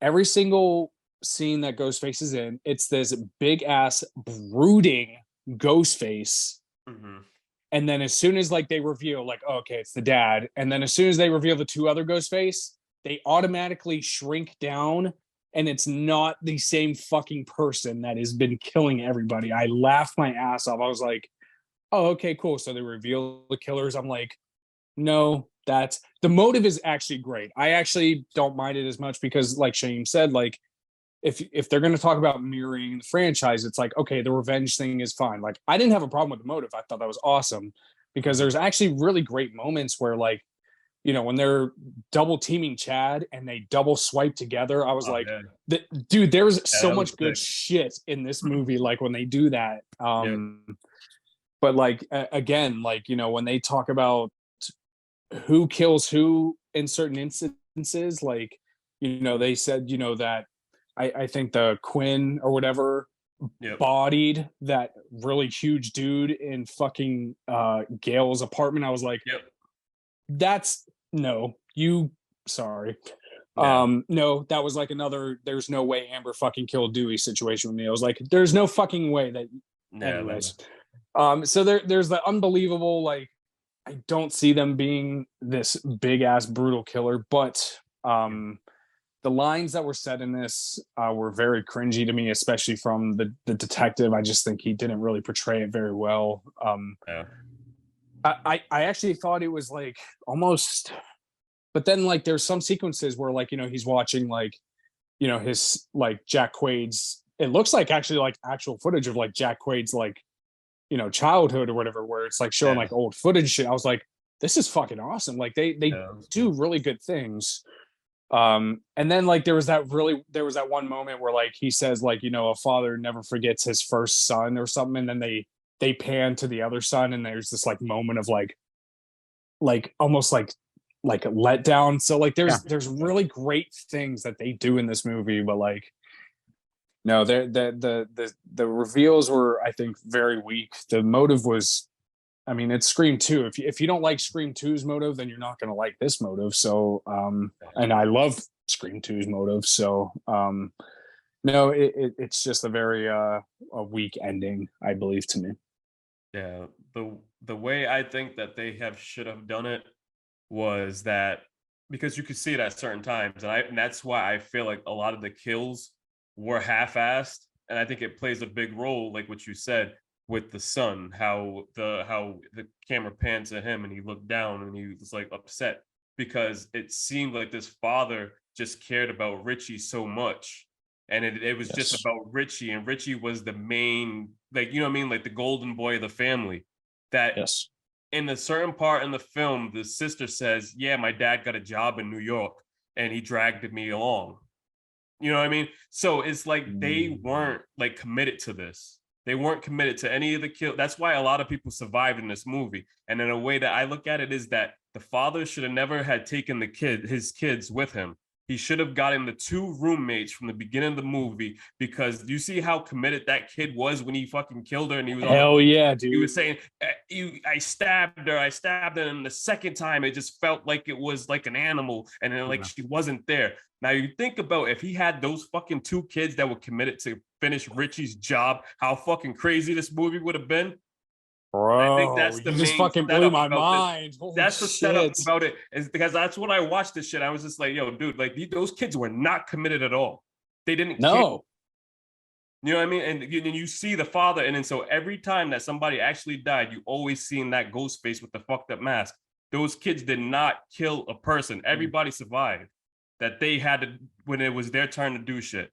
Every single scene that Ghostface is in, it's this big ass brooding Ghostface. And then as soon as like they reveal like, it's the dad. And then as soon as they reveal the two other Ghostface, they automatically shrink down. And it's not the same fucking person that has been killing everybody. I laughed my ass off. I was like, oh, okay, cool. So they reveal the killers. I'm like, no, that's the motive is actually great. I actually don't mind it as much because like Shaieme said, like if they're going to talk about mirroring the franchise, it's like, okay, the revenge thing is fine. Like I didn't have a problem with the motive. I thought that was awesome. because there's actually really great moments where, like, you know, when they're double teaming Chad and they double swipe together, I was dude, there's so much good shit in this movie. Like when they do that. But like, again, like, you know, when they talk about who kills who in certain instances, like, you know, they said, you know, that I think the Quinn or whatever bodied that really huge dude in fucking Gail's apartment. I was like, that's no, sorry. No, that was like another there's no way Amber fucking killed Dewey situation with me. I was like, there's no fucking way that anyways. So there's the unbelievable, like, I don't see them being this big ass brutal killer, but the lines that were said in this were very cringy to me, especially from the detective. I just think he didn't really portray it very well. I actually thought it was like almost, but then like there's some sequences where, like, you know, he's watching, like, you know, his, like, Jack Quaid's, it looks like actually like actual footage of like Jack Quaid's, like, you know, childhood or whatever, where it's like showing like old footage shit. I was like, this is fucking awesome. Like they do really good things. And then like there was that one moment where, like, he says, like, you know, a father never forgets his first son or something, and then they pan to the other son, and there's this like moment of like almost like a letdown. So like there's really great things that they do in this movie, but like, no, the reveals were, I think, very weak. The motive was, I mean, it's Scream 2. If you don't like Scream 2's motive, then you're not going to like this motive. So, and I love Scream 2's motive. So, no, it's just a very a weak ending, I believe, to me. Yeah, the way I think that they should have done it was that, because you could see it at certain times, and that's why I feel like a lot of the kills were half-assed, and I think it plays a big role, like what you said with the son, how the camera pans to him and he looked down and he was like upset, because it seemed like this father just cared about Richie so much, and it was just about Richie, and Richie was the main, like, you know what I mean, like the golden boy of the family. That in a certain part in the film, the sister says, yeah, my dad got a job in New York and he dragged me along. You know what I mean? So it's like they weren't like committed to this. They weren't committed to any of the kill. That's why a lot of people survived in this movie. And in a way that I look at it is that the father should have never had taken his kids with him. He should have gotten the two roommates from the beginning of the movie, because you see how committed that kid was when he fucking killed her, and he was dude. He was saying, I stabbed her, and the second time it just felt like it was like an animal, and then like she wasn't there. Now you think about if he had those fucking two kids that were committed to finish Richie's job, how fucking crazy this movie would have been. Bro, I think that's the just fucking blew my mind. That's the setup about it, is because that's when I watched this shit. I was just like, yo, dude, like those kids were not committed at all. They didn't care. You know what I mean? And you see the father, and then so every time that somebody actually died, you always seen that ghost face with the fucked up mask. Those kids did not kill a person. Everybody survived. That they had to, when it was their turn to do shit.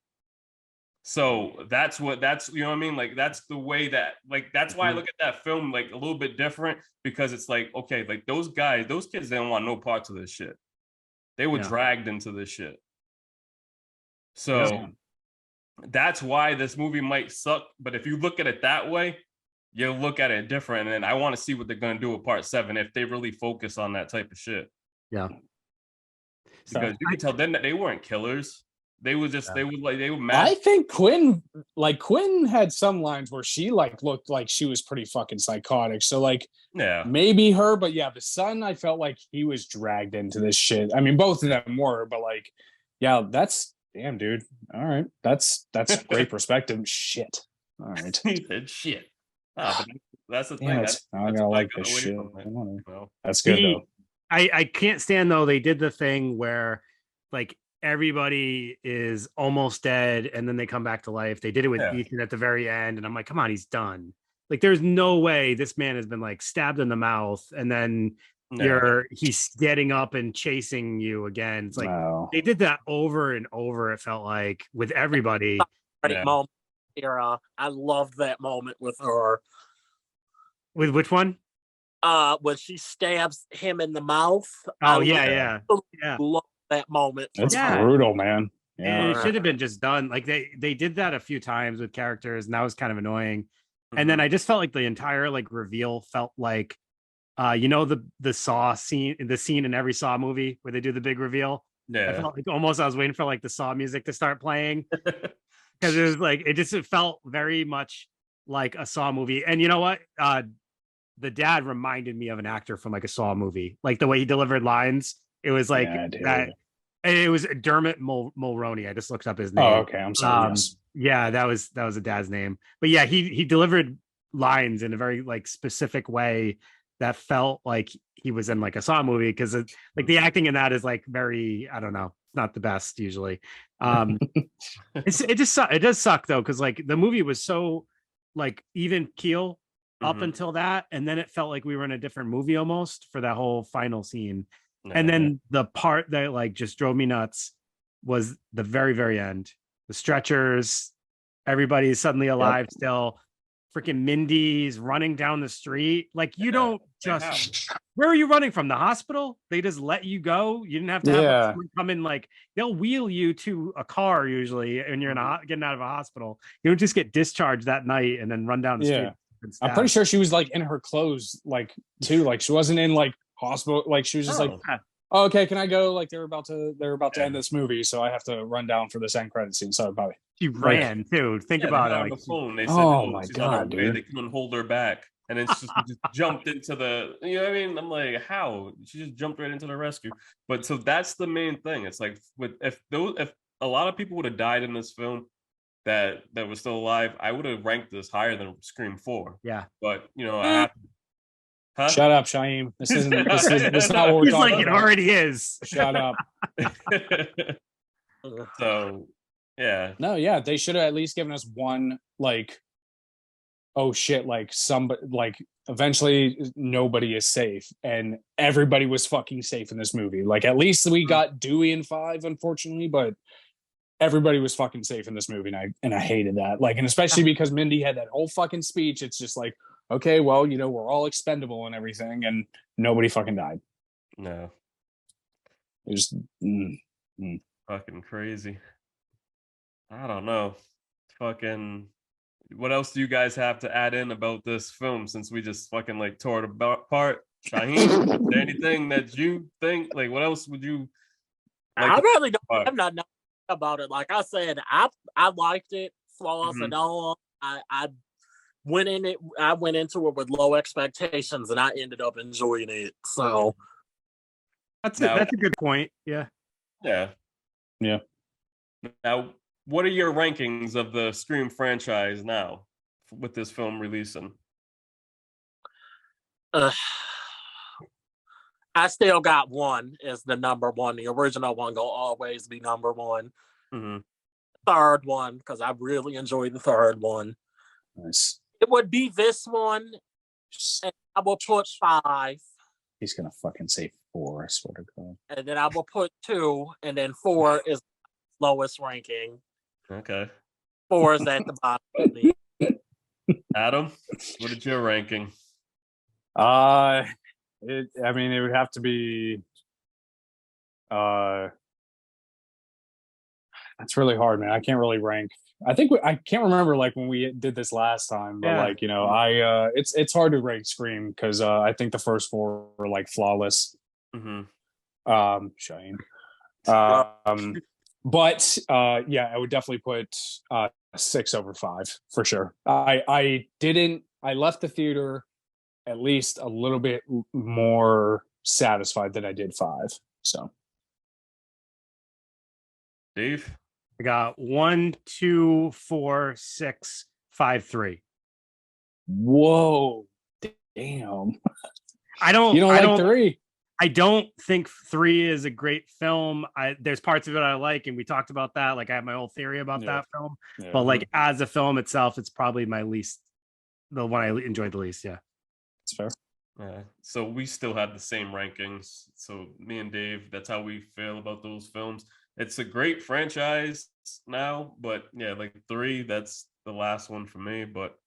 So that's you know what I mean? Like, that's the way that, like, that's why I look at that film like a little bit different, because it's like, okay, like those kids didn't want no parts of this shit. They were dragged into this shit. So that's why this movie might suck. But if you look at it that way, you look at it different. And I want to see what they're going to do with part 7, if they really focus on that type of shit. Yeah. Because you can tell then that they weren't killers. They were just they were mad. I think Quinn had some lines where she like looked like she was pretty fucking psychotic. So like, maybe her, but yeah, the son, I felt like he was dragged into this shit. I mean, both of them were, but like, yeah, that's damn, dude. All right, that's great perspective. Shit. All right. He said shit. But that's the thing. I gotta like this shit. That's good though. I can't stand though. They did the thing where like everybody is almost dead and then they come back to life. They did it with Ethan at the very end, and I'm like, come on, he's done. Like, there's no way this man has been like stabbed in the mouth and then he's getting up and chasing you again. It's like they did that over and over. It felt like with everybody. Moment era. I loved that moment with her. With which one? when she stabs him in the mouth. Oh yeah. Love that moment. That's brutal, man. Yeah. And it should have been just done. Like they did that a few times with characters, and that was kind of annoying. Mm-hmm. And then I just felt like the entire like reveal felt like the Saw scene, the scene in every Saw movie where they do the big reveal. Yeah. I felt like almost I was waiting for like the Saw music to start playing. Because it was like it felt very much like a Saw movie. And you know what? The dad reminded me of an actor from like a Saw movie. Like the way he delivered lines. It was like that. It was Dermot Mulroney. I just looked up his name. Oh, okay. I'm sorry. Yes. Yeah, that was a dad's name. But yeah, he delivered lines in a very like specific way that felt like he was in like a Saw movie, because like the acting in that is like very, I don't know, not the best usually. It does suck though, because like the movie was so like even keel up until that, and then it felt like we were in a different movie almost for that whole final scene. And then the part that like just drove me nuts was the very, very end. The stretchers, everybody's suddenly alive still. Freaking Mindy's running down the street. Like you don't just, where are you running from? The hospital? They just let you go. You didn't have to have someone come in. Like they'll wheel you to a car usually, and you're getting out of a hospital. You don't just get discharged that night and then run down the street. I'm pretty sure she was like in her clothes, like too. Like she wasn't in like hospital. Like she was just like, oh, okay, can I go? Like they're about to end this movie, so I have to run down for this end credit scene. Sorry, Bobby. She ran too. Think about it. On the phone. They said, oh my god, dude. They couldn't hold her back, and then she just jumped into the. You know what I mean? I'm like, how? She just jumped right into the rescue. But so that's the main thing. It's like if a lot of people would have died in this film that was still alive, I would have ranked this higher than Scream 4. Yeah. But you know, I have to. Huh? Shut up, Shaieme. This is not what we're talking about. It already is. Shut up. So, yeah. No, yeah, they should have at least given us one, like, oh shit, like somebody, like eventually nobody is safe, and everybody was fucking safe in this movie. Like at least we got Dewey in 5, unfortunately, but everybody was fucking safe in this movie, and I hated that. Like, and especially because Mindy had that whole fucking speech. It's just like, okay, well, you know, we're all expendable and everything, and nobody fucking died. No. It was fucking crazy. I don't know. Fucking, what else do you guys have to add in about this film, since we just fucking like tore it apart? Shaieme, is there anything that you think, like, what else would you like? I really don't. I'm not about it. Like I said, I liked it, flaws and all. I went into it with low expectations, and I ended up enjoying it. So that's a good point. Yeah. Now, what are your rankings of the Scream franchise now with this film releasing? I still got 1 as the number 1. The original one will always be number 1. Third one, because I really enjoyed the third one. Nice. It would be this one, and I will put 5. He's gonna fucking say 4, I swear to God. And then I will put 2, and then 4 is lowest ranking. Okay. 4 is at the bottom. Adam, what is your ranking? I mean, it would have to be. That's really hard, man. I can't really rank. I think I can't remember like when we did this last time, but like, you know, it's hard to rank Scream because I think the first 4 were like flawless. Shane. But yeah, I would definitely put 6 over 5 for sure. I left the theater at least a little bit more satisfied than I did 5. So, Dave, I got 1, 2, 4, 6, 5, 3. Whoa, damn! I don't. You don't like 3? I don't think 3 is a great film. There's parts of it I like, and we talked about that. Like I have my whole theory about that film, but like as a film itself, it's probably the one I enjoyed the least. Yeah, it's fair. Yeah. So we still had the same rankings. So me and Dave, that's how we feel about those films. It's a great franchise now, but yeah, like 3, that's the last one for me. But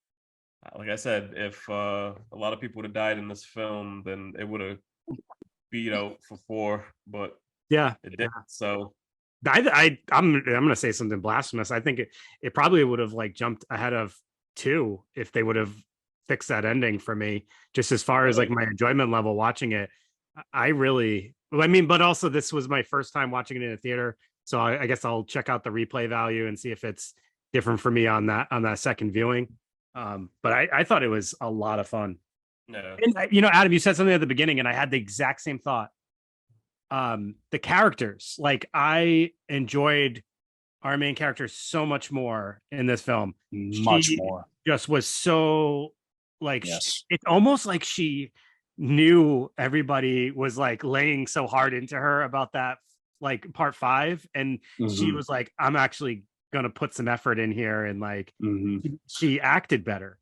like I said, if a lot of people would have died in this film, then it would have beat out for 4, but yeah, it didn't. So I'm gonna say something blasphemous. I think it probably would have like jumped ahead of 2 if they would have fixed that ending for me. Just as far as like my enjoyment level watching it, I really, I mean, but also this was my first time watching it in a theater, so I guess I'll check out the replay value and see if it's different for me on that second viewing. But I thought it was a lot of fun. No. And you know, Adam, you said something at the beginning, and I had the exact same thought. The characters, like I enjoyed our main character so much more in this film. Much more. Just was so like yes. It's almost like she knew everybody was like laying so hard into her about that, like part 5, and she was like, I'm actually gonna put some effort in here, and like she acted better.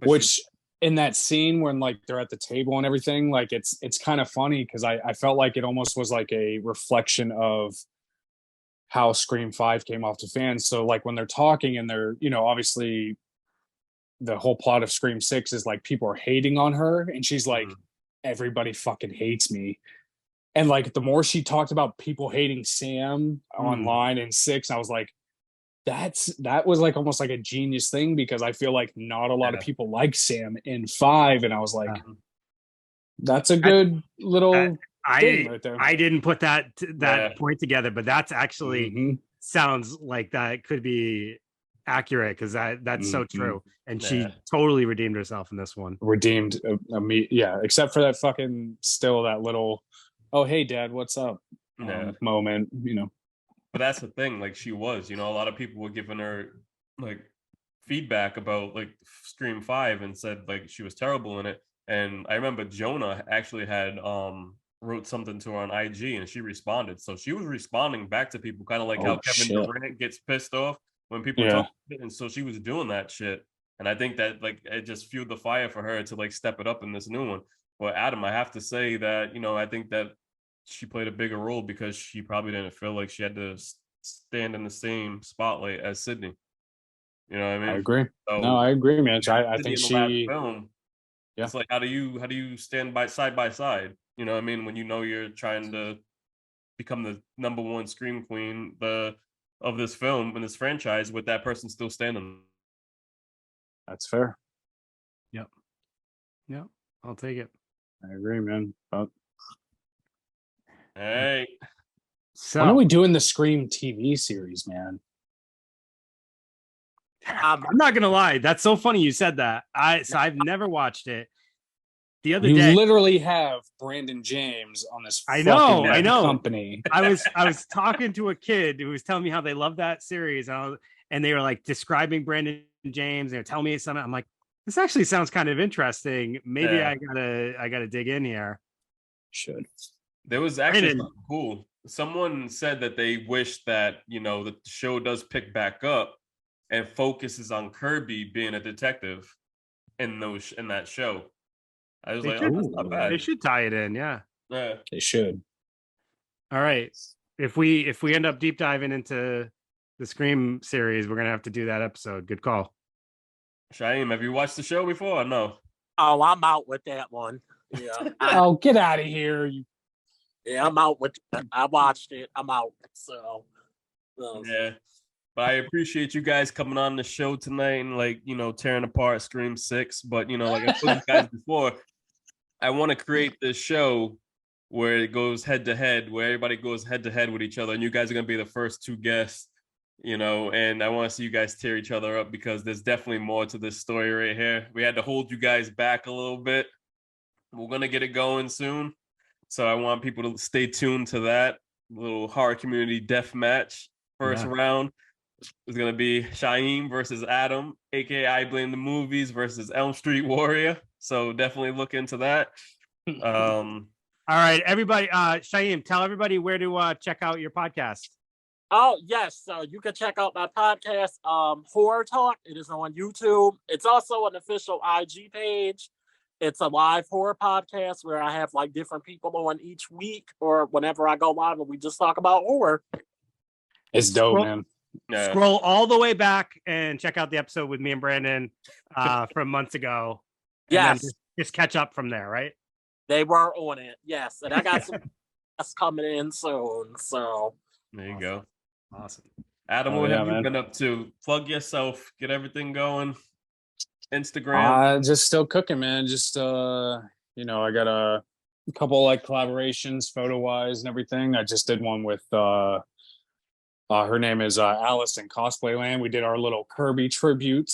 Which in that scene when like they're at the table and everything, like it's kind of funny because I felt like it almost was like a reflection of how Scream 5 came off to fans. So like when they're talking and they're, you know, obviously the whole plot of Scream 6 is like people are hating on her, and she's like, everybody fucking hates me. And like the more she talked about people hating Sam online in 6, I was like, that was like almost like a genius thing, because I feel like not a lot of people like Sam in 5, and I was like, that's a good little thing right there. I didn't put that point together, but that's actually sounds like that could be accurate, because that's so true. And she totally redeemed herself in this one. Redeemed me, yeah, except for that fucking still that little, oh hey dad, what's up moment, you know. But that's the thing, like she was, you know, a lot of people were giving her like feedback about like Scream 5 and said like she was terrible in it. And I remember Jonah actually had wrote something to her on IG, and she responded. So she was responding back to people, kind of like how Kevin Durant gets pissed off when people talk, and so she was doing that shit. And I think that like it just fueled the fire for her to like step it up in this new one. But Adam, I have to say that, you know, I think that she played a bigger role because she probably didn't feel like she had to stand in the same spotlight as Sydney. You know what I mean? I agree. So, no, I agree, man. I think she. Film, it's like how do you stand by side? You know what I mean? When you know you're trying to become the #1 Scream Queen of this film and this franchise, with that person still standing. That's fair. Yep. I'll take it. I agree, man. But hey, so when are we doing the Scream TV series, man? I'm not gonna lie, that's so funny you said that. I've never watched it. The other day, you literally have Brandon James on this. I know company. I was talking to a kid who was telling me how they love that series, and they were like describing Brandon James. They were telling me something. I'm like, this actually sounds kind of interesting. Maybe I gotta dig in here. Should. There was actually something cool. Someone said that they wish that, you know, the show does pick back up and focuses on Kirby being a detective in that show. I was that's not bad. They should tie it in, yeah. They should. All right. If we end up deep diving into the Scream series, we're gonna have to do that episode. Good call. Shaieme, have you watched the show before or no? Oh, I'm out with that one. Yeah. Oh, get out of here. Yeah, I'm out with it. I watched it. I'm out. So yeah. But I appreciate you guys coming on the show tonight and, like, you know, tearing apart Scream 6. But, you know, like I told you guys before, I want to create this show where it goes head to head, where everybody goes head to head with each other. And you guys are going to be the first 2 guests, you know, and I want to see you guys tear each other up, because there's definitely more to this story right here. We had to hold you guys back a little bit. We're going to get it going soon. So I want people to stay tuned to that little horror community death match. First round is going to be Shaieme versus Adam, aka I Blame the Movies versus Elm Street Warrior. So definitely look into that. All right, everybody. Shaieme, tell everybody where to check out your podcast. Oh yes, so you can check out my podcast, Horror Talk. It is on YouTube. It's also an official IG page. It's a live horror podcast where I have like different people on each week or whenever I go live, and we just talk about horror. It's dope, man. scroll all the way back and check out the episode with me and Brandon from months ago. Yes. Just catch up from there, right? They were on it. Yes. And I got some guests coming in soon. So there you go. Awesome. Adam, what have you been up to? Plug yourself, get everything going. Instagram. Just still cooking, man. Just you know, I got a couple like collaborations photo wise and everything. I just did one with her name is Alice in Cosplay Land. We did our little Kirby tribute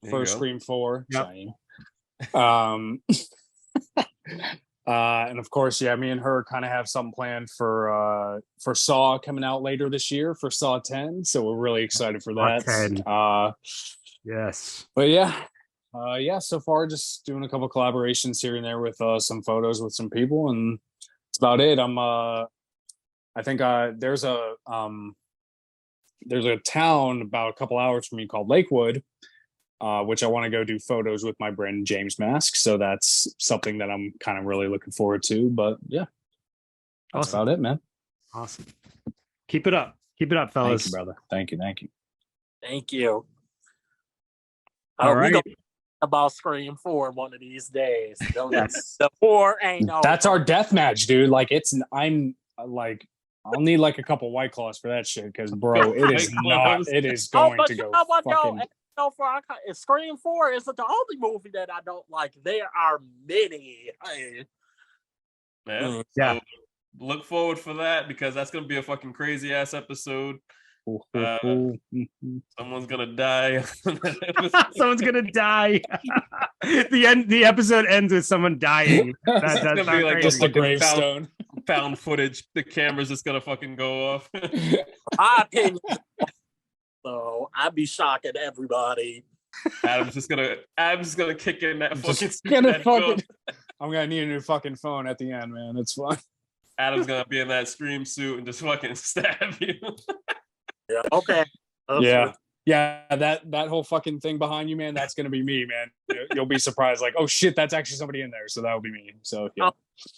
for Scream 4. Yep. And of course, yeah, me and her kind of have something planned for Saw coming out later this year for Saw 10. So we're really excited for that. Yes. But yeah, so far just doing a couple collaborations here and there with some photos with some people, and that's about it. I think there's a town about a couple hours from me called Lakewood, which I want to go do photos with my Brandon James mask. So that's something that I'm kind of really looking forward to. But yeah, that's about it, man. Awesome. Keep it up, fellas. Thank you, brother. Thank you. All right. about Scream 4 one of these days. Yes. The 4 ain't over. That's our death match, dude. Like I'm like, I'll need like a couple White Claws for that shit, because bro, it is going to go fucking... for Scream 4 isn't the only movie that I don't like. There are many. Yeah. So look forward for that, because that's gonna be a fucking crazy ass episode. Someone's gonna die. Someone's gonna die. The episode ends with someone dying. That's gonna be like just a gravestone. Found footage. The camera's just gonna fucking go off. My opinion. So I'd be shocking everybody. Adam's just gonna kick in that fucking. I'm gonna need a new fucking phone at the end, man. It's fine. Adam's gonna be in that Scream suit and just fucking stab you. Yeah. Okay. Yeah. That whole fucking thing behind you, man. That's gonna be me, man. You'll be surprised. Like, oh shit, that's actually somebody in there. So that would be me. So yeah.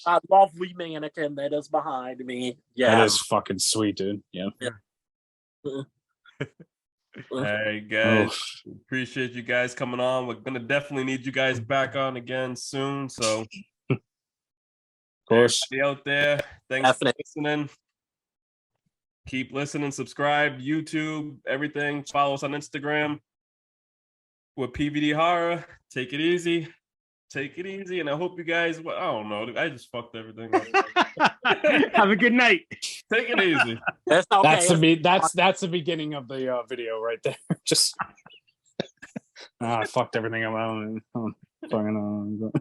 A lovely mannequin that is behind me. Yeah. That is fucking sweet, dude. Yeah. Hey guys, appreciate you guys coming on. We're gonna definitely need you guys back on again soon. So, of course, everybody out there, thanks for listening. Keep listening, subscribe, YouTube, everything. Follow us on Instagram. We're PVD Horror. Take it easy, and I hope you guys. I don't know. I just fucked everything up. Have a good night. Take it easy. That's okay. That's the beginning of the video right there. Just I fucked everything up. I don't fucking know.